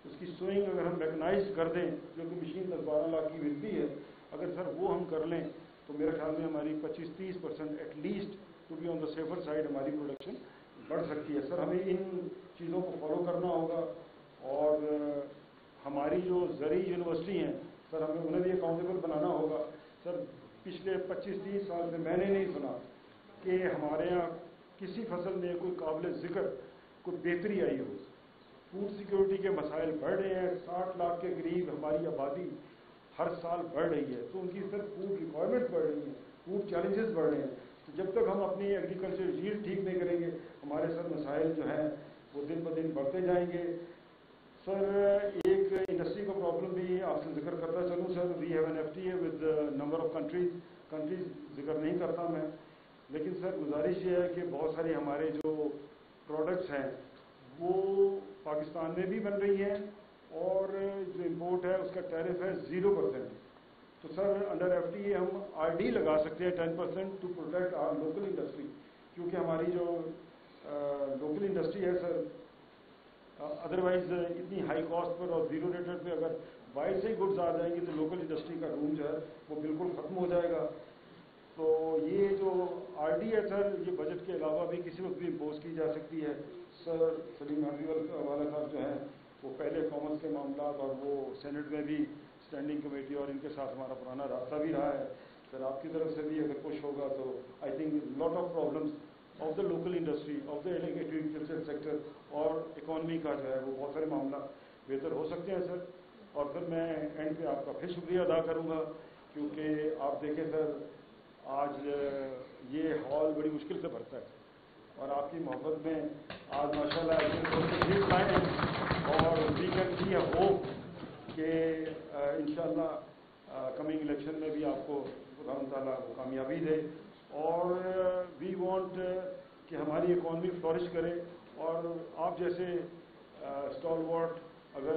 उसकी सोइंग अगर हम मैकेनाइज कर दें, जो कि मशीन 10-12 लाख की मिलती है, अगर सर वो हम कर लें तो मेरे ख्याल में हमारी 25-30% at least to be on the safer side हमारी प्रोडक्शन बढ़ सकती है। सर हमें इन चीज़ों को फॉलो करना होगा, और हमारी जो ज़री यूनिवर्सिटी हैं सर हमें उन्हें भी अकाउंटेबल बनाना होगा। सर पिछले 25-30 साल से मैंने नहीं सुना कि हमारे यहाँ किसी फसल में कोई काबिल ज़िक्र कोई बेहतरी आई हो। फूड सिक्योरिटी के मसाइल बढ़ रहे हैं, 60 लाख के करीब हमारी आबादी हर साल बढ़ रही है, तो उनकी सर फूड रिक्वायरमेंट बढ़ रही है, फूड चैलेंजेस बढ़ रहे हैं। तो जब तक हम अपनी एग्रीकल्चर यील्ड ठीक नहीं करेंगे, हमारे सर मसाइल जो हैं वो दिन ब दिन बढ़ते जाएंगे। सर एक इंडस्ट्री का प्रॉब्लम भी आपसे जिक्र करता चलूँ sir, we have an FTA with number of countries जिक्र नहीं करता मैं, लेकिन सर गुजारिश ये है कि बहुत सारी हमारे जो प्रोडक्ट्स हैं वो पाकिस्तान में भी बन रही हैं, और जो इम्पोर्ट है उसका टैरिफ है 0%। तो सर अंडर FTA हम RD लगा सकते हैं 10% to protect our local industry, क्योंकि हमारी जो लोकल इंडस्ट्री है सर अदरवाइज इतनी हाई कॉस्ट पर और जीरो रेटेड पे अगर बाहर से ही गुड्स आ जाएंगी तो लोकल इंडस्ट्री का रूम जो है वो बिल्कुल ख़त्म हो जाएगा। तो ये जो RD है सर, ये बजट के अलावा भी किसी वक्त भी इम्पोज की जा सकती है। सर सलीम वाला साहब जो हैं वो पहले कॉमर्स के मामला और वो सेनेट में भी स्टैंडिंग कमेटी और इनके साथ हमारा पुराना रास्ता भी रहा है। सर आपकी तरफ से भी अगर पुश होगा तो I think lot of problems of the local industry, of the agriculture sector और इकॉनमी का जो है वो बहुत सारे मामला बेहतर हो सकते हैं सर। और सर मैं एंड पे आपका फिर शुक्रिया अदा करूँगा, क्योंकि आप देखें सर आज ये हॉल बड़ी मुश्किल से भरता है, और आपकी मोहब्बत में आज माशाल्लाह तशरीफ लाए हैं, और we can see a hope कि इंशाल्लाह कमिंग इलेक्शन में भी आपको खुदा ताला कामयाबी दे, और वी वांट कि हमारी इकॉनमी फ्लॉरिश करे, और आप जैसे स्टॉलवर्ट اگر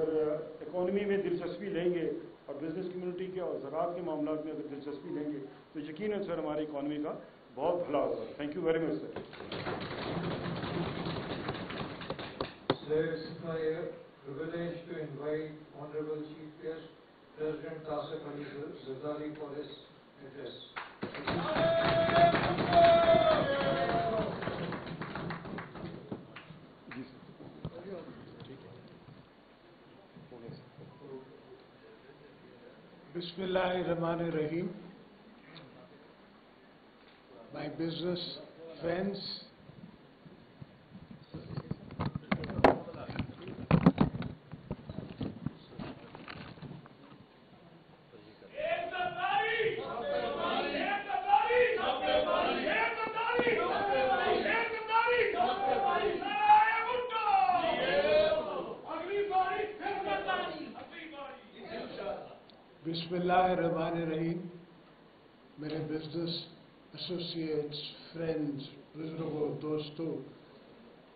اکانومی میں دلچسپی لیں گے اور بزنس کمیونٹی کے اور زراعت کے معاملات میں اگر دلچسپی لیں گے تو یقیناً سر ہماری اکانومی کا بہت بھلا ہوگا. Thank you very much sir. It's my privilege to invite Honorable Chief Guest, President Asif Zardari for his address. Bismillahirrahmanirrahim. My business friends, Bismillahirrahmanirrahim. मेरे बिजनेस एसोसिएट्स, फ्रेंड्स, बुजुर्गों, दोस्तों,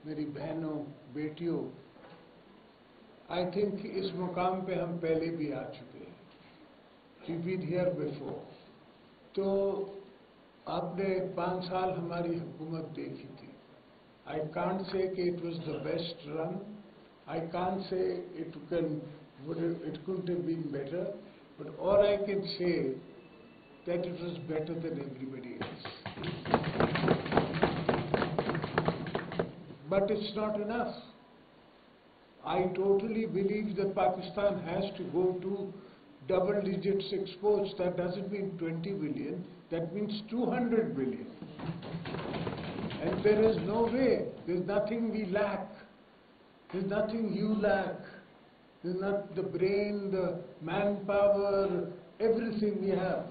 मेरी बहनों, बेटियों, आई थिंक इस मुकाम पे हम पहले भी आ चुके हैं. We've been here before. तो आपने 5 साल हमारी हुकूमत देखी थी. I can't say कि it was the best run. I can't say it couldn't have been better. But all I can say that it was better than everybody else. But it's not enough. I totally believe that Pakistan has to go to double digits exports. That doesn't mean 20 billion, that means 200 billion. And there is no way, there's nothing we lack, there's nothing you lack. There's not the brain, the manpower, everything we have.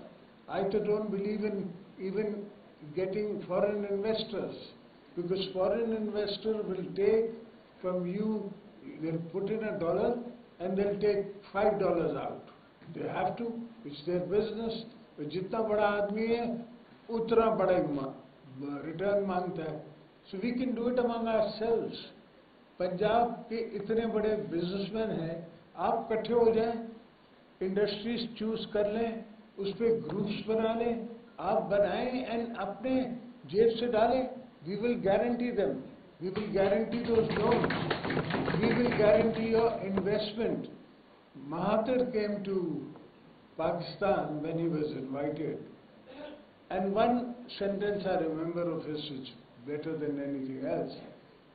I don't believe in even getting foreign investors, because foreign investor will take from you, they'll put in $1 and they'll take $5 out. They have to, it's their business. Jitna bada aadmi hai, utna bada return mangta hai. So we can do it among ourselves. Punjab के इतने बड़े businessman हैं, आप इकट्ठे हो जाएं, industries choose कर लें, उस पर ग्रुप्स बना लें, आप बनाएं एंड अपने जेब से डालें. We will guarantee them, we will guarantee those loans, we will guarantee your investment. Mahathir came to Pakistan when he was invited, and one sentence I remember of his which better than anything else.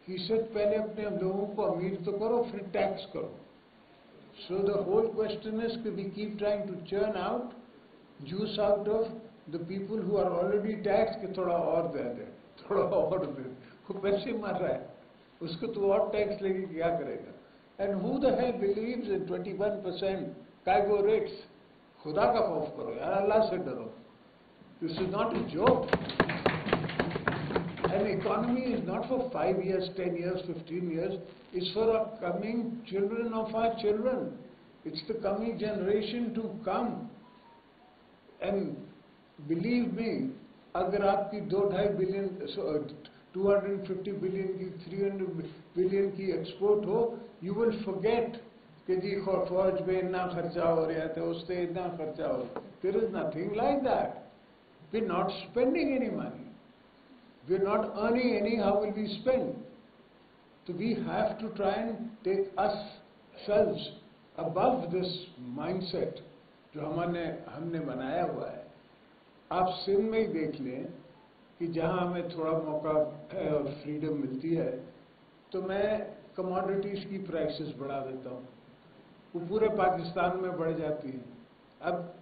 He said, पहले अपने लोगों को अमीर तो करो, फिर tax करो. So the whole question is that we keep trying to churn out juice out of the people who are already taxed, कि थोड़ा और दे दे, थोड़ा और दे. वो पैसे मार रहा है, उसको तो और टैक्स लेके क्या करेगा? And who the hell believes in 21% cargo rates? खुदा का खौफ करो यार, अल्लाह से डरो. This is not a joke. An economy is not for 5 years, 10 years, 15 years. It's for our coming children of our children. It's the coming generation to come. And believe me, अगर आपकी 2-2.5 billion, 250 billion की 300 billion की export हो, you will forget कि जी फौज पे इतना खर्चा हो रहा था, उससे इतना खर्चा हो. There is nothing like that. We're not spending any money. We're not earning any, how will we spend? So we have to try and take ourselves above this mindset जो हमने बनाया हुआ है. आप सिंध में ही देख लें कि जहाँ हमें थोड़ा मौका है और फ्रीडम मिलती है, तो मैं कमोडिटीज़ की प्राइसेस बढ़ा देता हूँ, वो पूरे पाकिस्तान में बढ़ जाती हैं. अब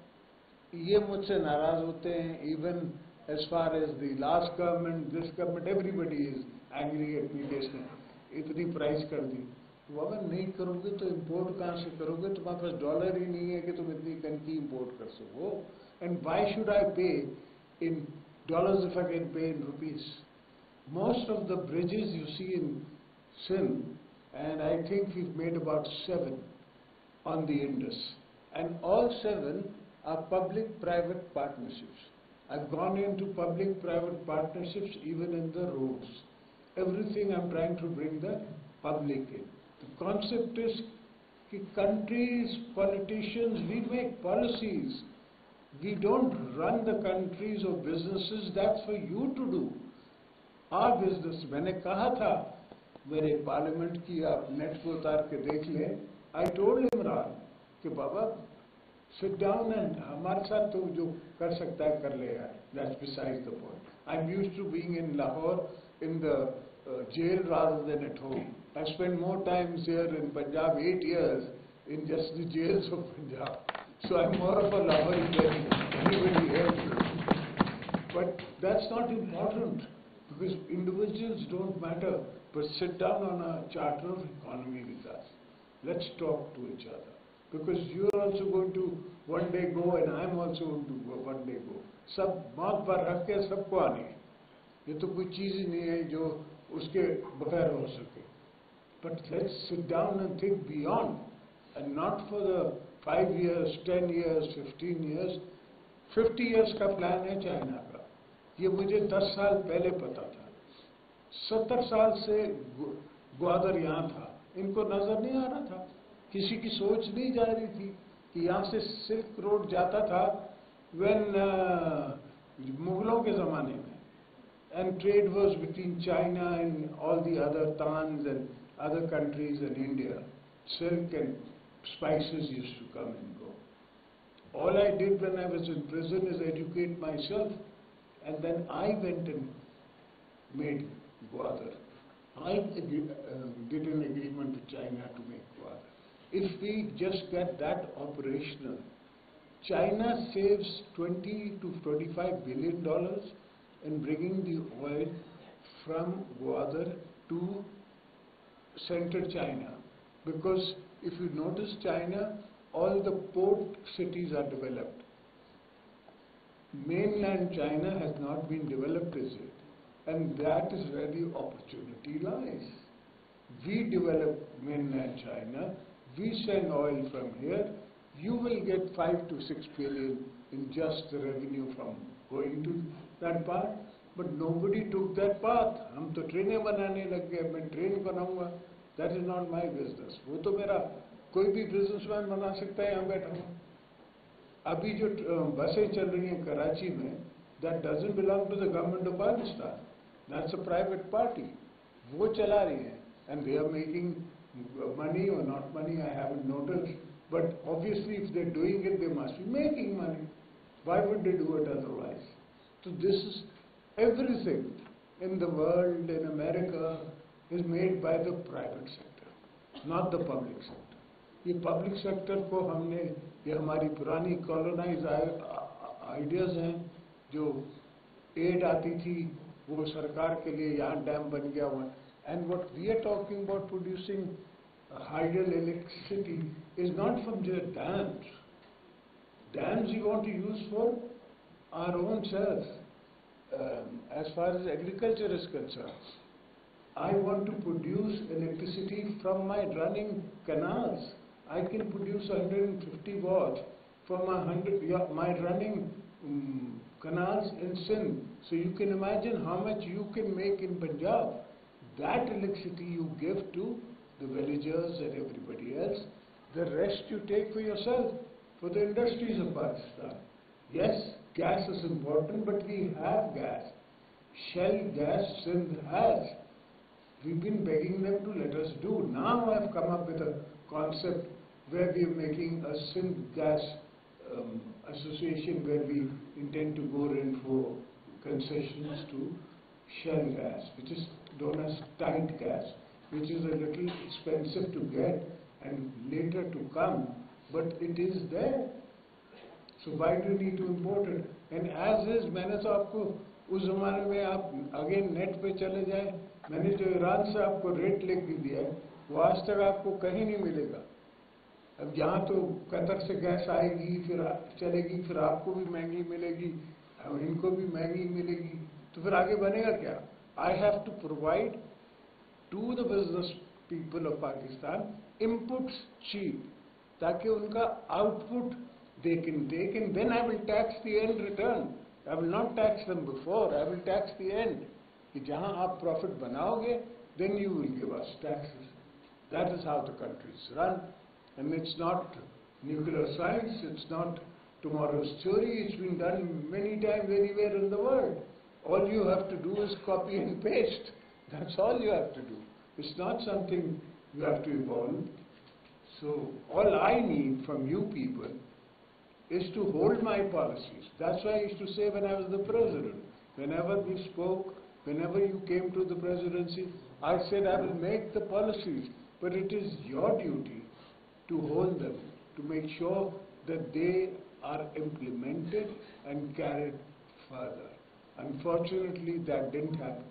ये मुझसे नाराज़ होते हैं. Even as far as the last government, this government, everybody is angry at me. इतनी प्राइस कर दी. वो अगर नहीं करोगे तो इंपोर्ट कहाँ से करोगे? तुम्हारे पास डॉलर ही नहीं है कि तुम इतनी कनकी इंपोर्ट कर सको. And why should I pay in dollars if I can pay in rupees? Most of the bridges you see in Sindh, and I think we've made about 7 on the Indus, and all 7 are public-private partnerships. I've gone into public-private partnerships even in the roads. Everything I'm trying to bring the public in. The concept is कि countries, politicians, we make policies. We don't run the countries or businesses, that's for you to do. Our business, मैंने कहा था मेरे parliament की आप net पे उतार के देख लें, I told इमरान कि बाबा sit down and हमारे साथ तो जो कर सकता है कर ले यार. That's besides the point. I'm used to being in Lahore in the jail rather than at home. I spent more times here in Punjab 8 years in just the jails of Punjab. So I'm more of a Lahori than anybody else. But that's not important because individuals don't matter. But sit down on a charter of economy with us. Let's talk to each other. Because you're also going to one day go and I'm also going to one day go. सब मौत पर रख के सबको आनी है. ये तो कोई चीज़ ही नहीं है जो उसके बगैर हो सके. But let's sit down and think beyond, and not for the 5 years, 10 years, 15 years. 50 years का प्लान है चाइना का. ये मुझे 10 साल पहले पता था. 70 साल से ग्वादर यहाँ था. इनको नजर नहीं आ रहा था. किसी की सोच नहीं जा रही थी कि यहाँ से सिल्क रोड जाता था when मुगलों के ज़माने में. And trade was between China and all the other Tans and other countries and India. Silk and spices used to come and go. All I did when I was in prison is educate myself, and then I went and made Gwadar. I did an agreement with China to make Gwadar. If we just get that operational, China saves $20 to $25 billion in bringing the oil from Gwadar to central China. Because if you notice China, all the port cities are developed. Mainland China has not been developed as yet. And that is where the opportunity lies. We develop mainland China, we send oil from here, you will get 5 to 6 billion in just the revenue from going to that part. But nobody took that path. हम तो ट्रेनें बनाने लग गए. मैं train बनाऊंगा. That is not my business. वो तो मेरा कोई भी बिजनेसमैन बना सकता है. यहाँ बैठा हूँ. अभी जो बसें चल रही हैं कराची में, that doesn't belong to the government of Pakistan. That's a private party. वो चला रही हैं. And they are making money or not money, I haven't noticed. But obviously if they're doing it, they must be making money. Why would they do it otherwise? So this is everything in the world, in America, is made by the private sector, not the public sector. ये public sector को हमने, ये हमारी पुरानी colonized ideas हैं, जो aid आती थी, वो सरकार के लिए यहाँ डैम बन गया हुआ. And what we are talking about producing hydroelectricity is not from the dams. Dams we want to use for our own self. As far as agriculture is concerned, I want to produce electricity from my running canals. I can produce 150 watts from my running canals in Sindh. So you can imagine how much you can make in Punjab. That electricity you give to the villagers and everybody else. The rest you take for yourself, for the industries of Pakistan. Yes, gas is important, but we have gas. Shell gas Sindh has. We've been begging them to let us do. Now I've come up with a concept where we are making a Sindh gas association where we intend to go in for concessions to shell gas, which is known as tight gas, which is a little expensive to get and later to come, but it is there. So why do you need to import it? And as is, मैंने तो आपको उस ज़माने में आप again net पे चले जाएं, मैंने जो ईरान से आपको रेट लिख भी दिया है, वो आज तक आपको कहीं नहीं मिलेगा. अब यहाँ तो कतर से गैस आएगी, फिर चलेगी, फिर आपको भी महंगी मिलेगी, इनको भी महंगी मिलेगी, तो फिर आगे बनेगा क्या? I have to provide to the business people of Pakistan inputs cheap, ताकि उनका output they can take, and then I will tax the end return. I will not tax them before, I will tax the end. कि जहाँ आप profit बनाओगे, then you will give us taxes. That is how the country is run. And it's not nuclear science, it's not tomorrow's theory, it's been done many times anywhere in the world. All you have to do is copy and paste. That's all you have to do. It's not something you have to evolve. So all I need from you people is to hold my policies. That's why I used to say when I was the president, whenever we spoke, whenever you came to the presidency, I said I will make the policies, but it is your duty to hold them, to make sure that they are implemented and carried further. Unfortunately, that didn't happen.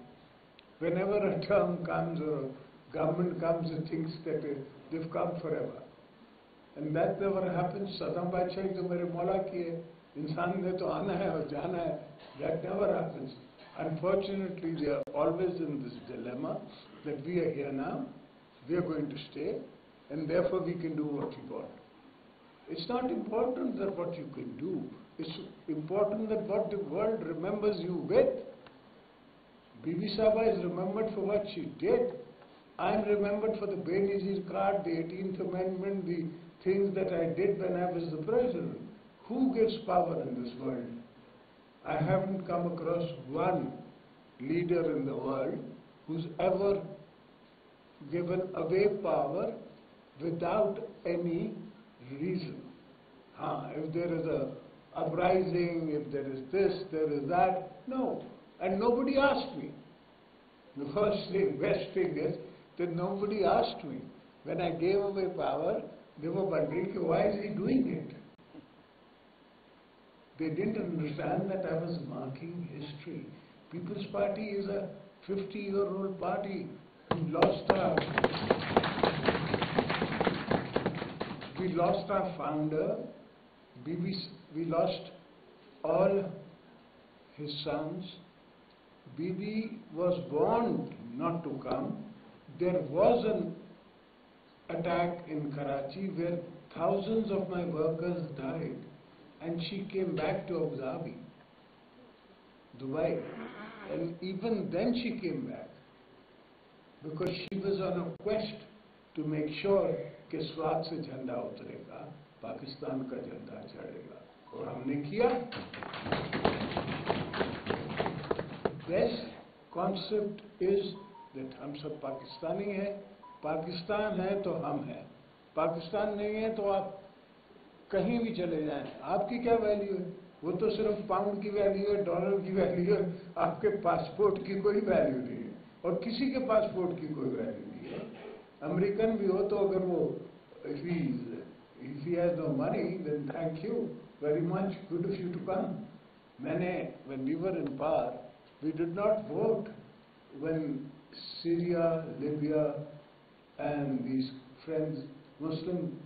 Whenever a term comes or a government comes, it thinks that they've come forever. And that never happens. Sadam Bachai to mere Mola ki hai, insan ne to aana hai aur jana hai. That never happens. Unfortunately, they are always in this dilemma that we are here now, we are going to stay, and therefore we can do what we want. It's not important that what you can do. It's important that what the world remembers you with. Bibi Saba is remembered for what she did. I am remembered for the Benazir card, the 18th Amendment, the things that I did when I was the president. Who gives power in this world? I haven't come across one leader in the world who's ever given away power without any reason. If there is a uprising, if there is this, there is that, no. And nobody asked me. The first thing, best thing is that nobody asked me. When I gave away power, they were wondering, why is he doing it? They didn't understand that I was marking history. People's Party is a 50-year-old party. We lost our founder. We lost all his sons. Bibi was warned not to come. There was an attack in Karachi where thousands of my workers died, and she came back to Abu Dhabi, Dubai, and even then she came back because she was on a quest to make sure कि स्वाद से झंडा उतरेगा, पाकिस्तान का झंडा चढ़ेगा, और हमने किया. Best concept is that हम सब पाकिस्तानी हैं, पाकिस्तान है तो हम हैं, पाकिस्तान नहीं है तो आप कहीं भी चले जाएं, आपकी क्या वैल्यू है? वो तो सिर्फ पाउंड की वैल्यू है, डॉलर की वैल्यू है, आपके पासपोर्ट की कोई वैल्यू नहीं है, और किसी के पासपोर्ट की कोई वैल्यू नहीं है. अमेरिकन भी हो तो अगर वो if he has no money, then thank you very much, good of you to come. When we were in power, we did not vote when Syria, Libya, and these friends, Muslim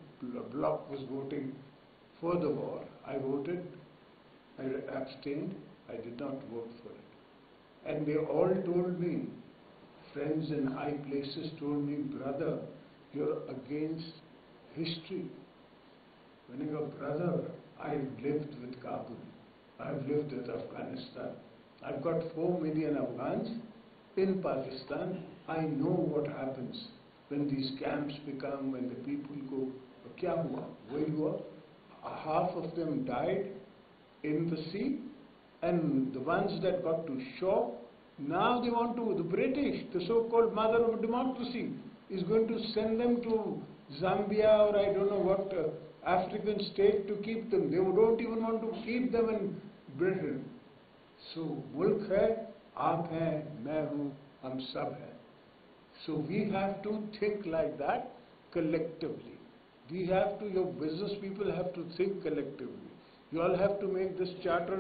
bloc was voting for the war. I voted, I abstained, I did not vote for it. And they all told me, friends in high places told me, brother, you're against history. When I go, brother, I've lived with Kabul, I've lived with Afghanistan, I've got 4 million Afghans in Pakistan. I know what happens when these camps become, when the people go, kya hua? Wahi hua? Half of them died in the sea, and the ones that got to shore, now they want to, the British, the so-called mother of democracy, is going to send them to Zambia or I don't know what African state to keep them. They don't even want to keep them in Britain. So, mulk hai, aap hai, main hu, hum sab hai. So we have to think like that collectively. We have to, your business people have to think collectively. You all have to make this charter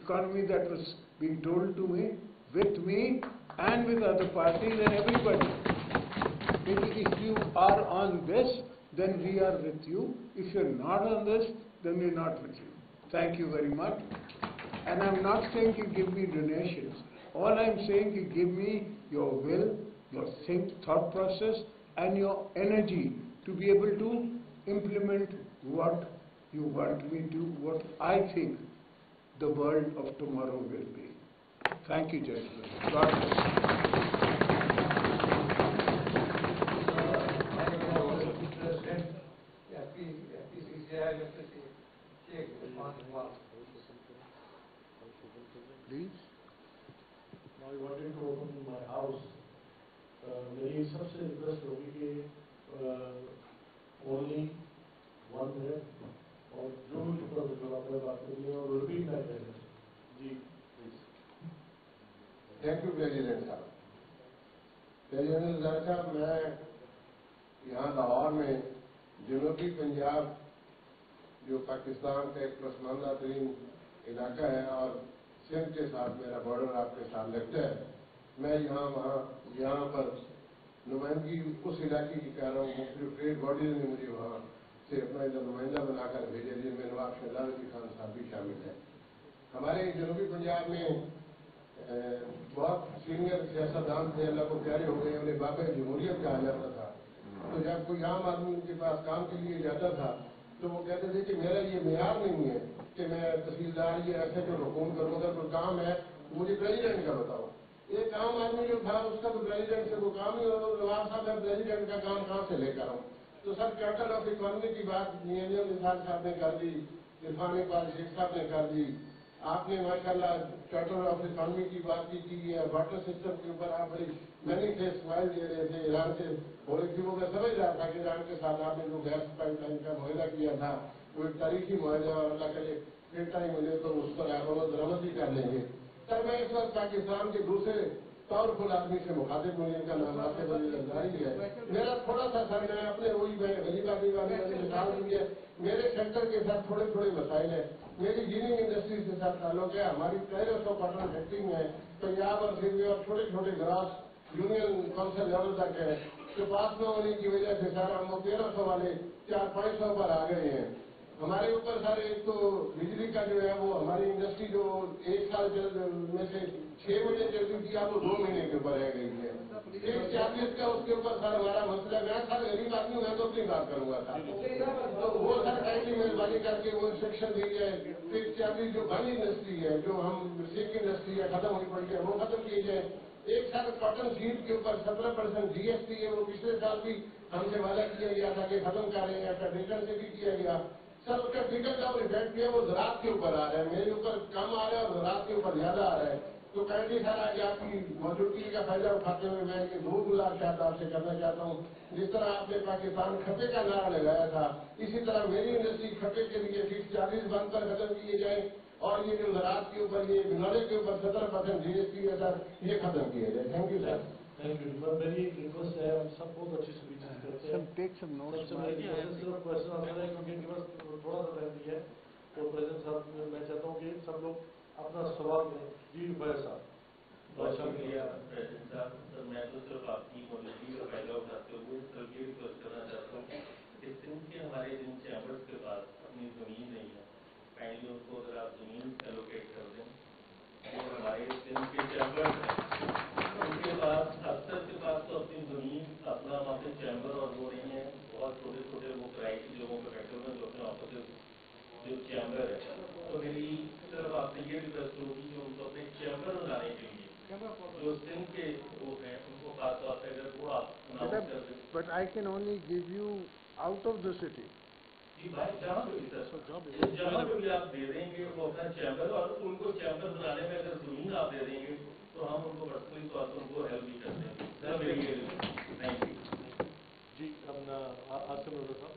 economy that was being told to me, with me and with other parties and everybody. If you are on this, then we are with you. If you're not on this, then we're not with you. Thank you very much. And I'm not saying you give me donations. All I'm saying you give me your will, your thought process, and your energy to be able to implement what you want me to, what I think the world of tomorrow will be. Thank you, gentlemen. God bless you. by Mr. Sheikh Usman Iqbal. Please. Now I wanted to open my house. मेरी सबसे request होगी कि only 1 minute और जो भी आपने बात करी है और रिपीट ना करें जी प्लीज. थैंक यू प्रेसिडेंट साहब. प्रेसिडेंट साहब, मैं यहाँ लाहौर में जनूबी पंजाब जो पाकिस्तान का एक पसमानदा तरीन इलाका है और सिंध के साथ मेरा बॉर्डर आपके साथ लगता है, मैं यहाँ पर नुमाइंदगी उस इलाके की कर रहा हूँ. मुख्तलिफ ट्रेड बॉडीज ने मुझे वहाँ से अपना इधर नुमाइंदा बनाकर भेजा, जिनमें नवाब शहजाद अली खान साहब भी शामिल है. हमारे जनूबी पंजाब में बहुत सीनियर सियासतदान थे, अल्लाह को प्यारे हो गए, उन्हें बाबा जमहूरियत कहा जाता था. तो जब कोई आम आदमी उनके पास काम के लिए जाता था तो वो कहते थे कि मेरा ये मेयार नहीं है कि मैं तहसीलदार या ऐसे को हुकूम करूँ, अगर कोई काम है मुझे प्रेसिडेंट का बताओ. एक आम आदमी जो था उसका तो प्रेसिडेंट से वो काम ही हो, नवाब साहब मैं प्रेसिडेंट का काम कहाँ से लेकर आऊँ. तो सर चार्टर ऑफ इकोनॉमी की बात निसार साहब ने कर दी, इरफान इकबाल शेख साहब ने कर दी, आपने माशाल्लाह चार्टर ऑफ इकोनॉमी की बात की है. वाटर सिस्टम के ऊपर आप बड़ी मैनी फेस स्माइल दे रहे थे. ईरान से हो रही थी, वो मैं समझ रहा था कि ईरान के साथ आपने जो गैस पाइपलाइन का मुआहदा किया था वो एक तारीखी मुआहदा, और अल्लाह करे फिर टाइम मिले तो उस पर आप दरामद भी कर लेंगे. सर मैं इस वक्त पाकिस्तान के दूसरे पावरफुल आदमी से मुखातिब हूँ, इनका नाम आसिफ ज़रदारी है. मेरा थोड़ा सा सर मैं अपने वही गरीब आदमी वाली मिसाल दी है, मेरे सेक्टर के साथ थोड़े थोड़े मसाइल है. मेरी जिनिंग इंडस्ट्री के साथ ताल्लुक है. हमारी 1300 कॉटन फैक्ट्री है पंजाब और सिंध में, और छोटे छोटे ग्रास यूनियन काउंसिल लेवल तक है. तो पास न होने की वजह से सर हम 1300 वाले 400-500 पर आ गए हैं. हमारे ऊपर सर एक तो बिजली का जो है वो हमारी इंडस्ट्री जो 1 साल में से 6 महीने चलती थी अब वो 2 महीने के ऊपर रह गई है. एक चार्जेस का उसके ऊपर सर हमारा मसला, मैं सर गरीब आदमी मैं तो अपनी बात करूंगा सर, तो वो सर काइंडली मेहरबानी करके वो इंस्ट्रक्शन दी जाए. फिर चार्जेस जो बनी इंडस्ट्री है, जो हम सिल्क इंडस्ट्री है खत्म हुई पड़ी है, वो खत्म किए जाए. एक साल कॉटन सीड के ऊपर 17% GST है, वो पिछले साल भी हमसे वादा किया गया था कि खत्म करेंगे, फेडरेशन से भी किया गया. सर उसका ट्रिकल डाउन इफेक्ट भी है, वो ज़राअत के ऊपर आ रहा है, मेरे ऊपर कम आ रहा है और ज़राअत के ऊपर ज्यादा आ रहा है. तो काइंडली सर आज आपकी मौजूदगी का फायदा उठाते हुए मैं ये 2 गुजारिश आपसे करना चाहता हूँ. जिस तरह आपने पाकिस्तान खपे का नारा लगाया था, इसी तरह मेरी इंडस्ट्री खपे के लिए फिक्स चार्जेस बंद कर खत्म किए जाए, और ये जो ज़राअत के ऊपर ये नॉलेज के ऊपर 17% GST है सर, ये खत्म किया जाए. Thank you sir. Thank you. मेरी एक रिक्वेस्ट है, हम सब बहुत अच्छी स्पीचेस करते हैं. Take some notes. सबसे मेरी रिक्वेस्ट सिर्फ क्वेश्चन आंसर है क्योंकि इनके पास थोड़ा सा टाइम दिया है. तो प्रेसिडेंट साहब मैं चाहता हूँ कि सब लोग अपना सवाल करें. जी भाई साहब. बहुत शुक्रिया प्रेसिडेंट साहब. सर मैं तो सिर्फ आपकी मौजूदगी का फायदा उठाते हुए सर ये रिक्वेस्ट करना चाहता हूँ कि सिंध के हमारे जिन चैम्बर्स के पास अपनी जमीन नहीं है, काइंडली उनको अगर आप जमीन एलोकेट कर दें. जो हमारे सिंध के चैम्बर्स हैं उनके पास अक्सर के पास तो अपनी जमीन अपना वहाँ पे चैम्बर और वो नहीं है. बहुत छोटे छोटे वो किराए की जगहों पर बैठे हुए जो अपने ऑफिस जो चैम्बर है. तो मेरी सिर्फ आपसे ये रिक्वेस्ट होगी कि उनको अपने चैम्बर बनाने के लिए जो सिंध के वो हैं उनको खास तौर पर अगर वो आप अनाउंस कर दें. But I can only give you out of the city. जी भाई जहाँ पे भी सर जहाँ पे भी आप दे देंगे वो अपना चैम्बर, और उनको चैम्बर बनाने में अगर जमीन आप दे देंगे तो हम उनको पर्सनली तौर पर उनको हेल्प भी कर देंगे. सर मेरी ये थैंक यू. जी अपना आसिफ ज़रदारी साहब.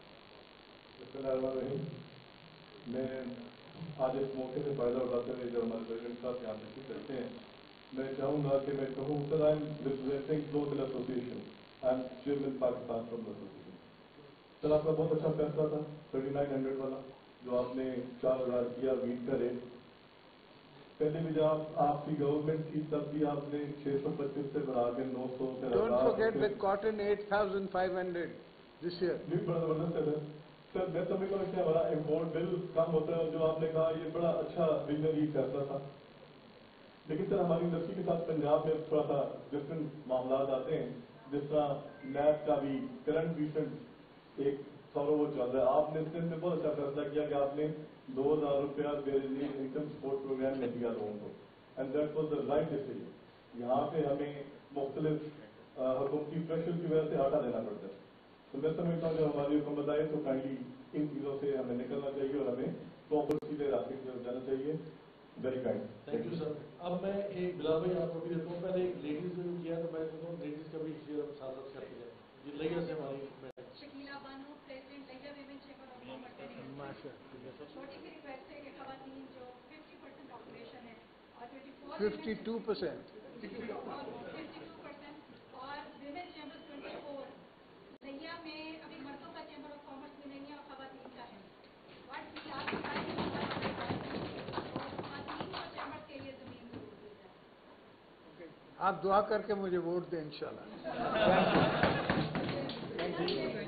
मैं आज इस मौके से फायदा उठाते हुए जो हमारे प्रेसिडेंट साहब यहाँ तक करते हैं, मैं चाहूँगा कि मैं कहूँ sir I am representing global association, I am chairman Pakistan from association. Sir आपका बहुत अच्छा फैसला था 3900 वाला जो आपने 4000 किया वीट का रेट. पहले भी जब आपकी गवर्नमेंट थी तब भी आपने 625 से बढ़ा के 900 से Don't forget the cotton 8,500 this year. नहीं बड़ा जबरदस्त है सर. मैं समझता हूँ कि हमारा इम्पोर्ट बिल कम होता है, जो आपने कहा ये बड़ा अच्छा विजनरी फैसला था. लेकिन सर हमारी इंडस्ट्री के साथ पंजाब में थोड़ा सा डिफरेंट मामला आते हैं. जिस तरह नैब का भी करंट रिसेंट एक सौरव वो चल रहा है. आपने इसमें में बहुत अच्छा फैसला किया कि आपने 2000 रुपया बेरोजगारी इनकम सपोर्ट प्रोग्राम में दिया लोगों को, and that was the right decision. यहाँ पे हमें मुख्तलिफ हुकूमती प्रेशर की वजह से आटा देना पड़ता है. तो मैं समझता हूँ जब हमारी हुकूमत आए तो काइंडली इन चीज़ों से हमें निकलना चाहिए और हमें प्रॉपर सीधे रास्ते की तरफ जाना चाहिए। Very kind. Thank you sir. अब मैं एक बिलाल भाई आपको भी देता हूँ, पहले एक लेडीज ने किया तो मैं कहता हूँ लेडीज का भी शेयर अब साथ साथ करते जाए। जी लैया से हमारी शकीला बानो, प्रेसिडेंट लैया विमेन चैम्बर ऑफ कॉमर्स। छोटी सी रिक्वेस्ट है कि खवातीन जो 50% पॉपुलेशन है और 52%. 52% और विमेन चैम्बर्स 24, लैया में अभी मर्दों का चैम्बर ऑफ कॉमर्स भी नहीं है और खवातीन का है। बट आप खवातीन को चैम्बर्स के लिए जमीन जरूर दी जाए। आप दुआ करके मुझे वोट दें इंशाल्लाह। Thank you.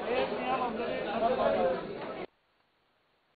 एक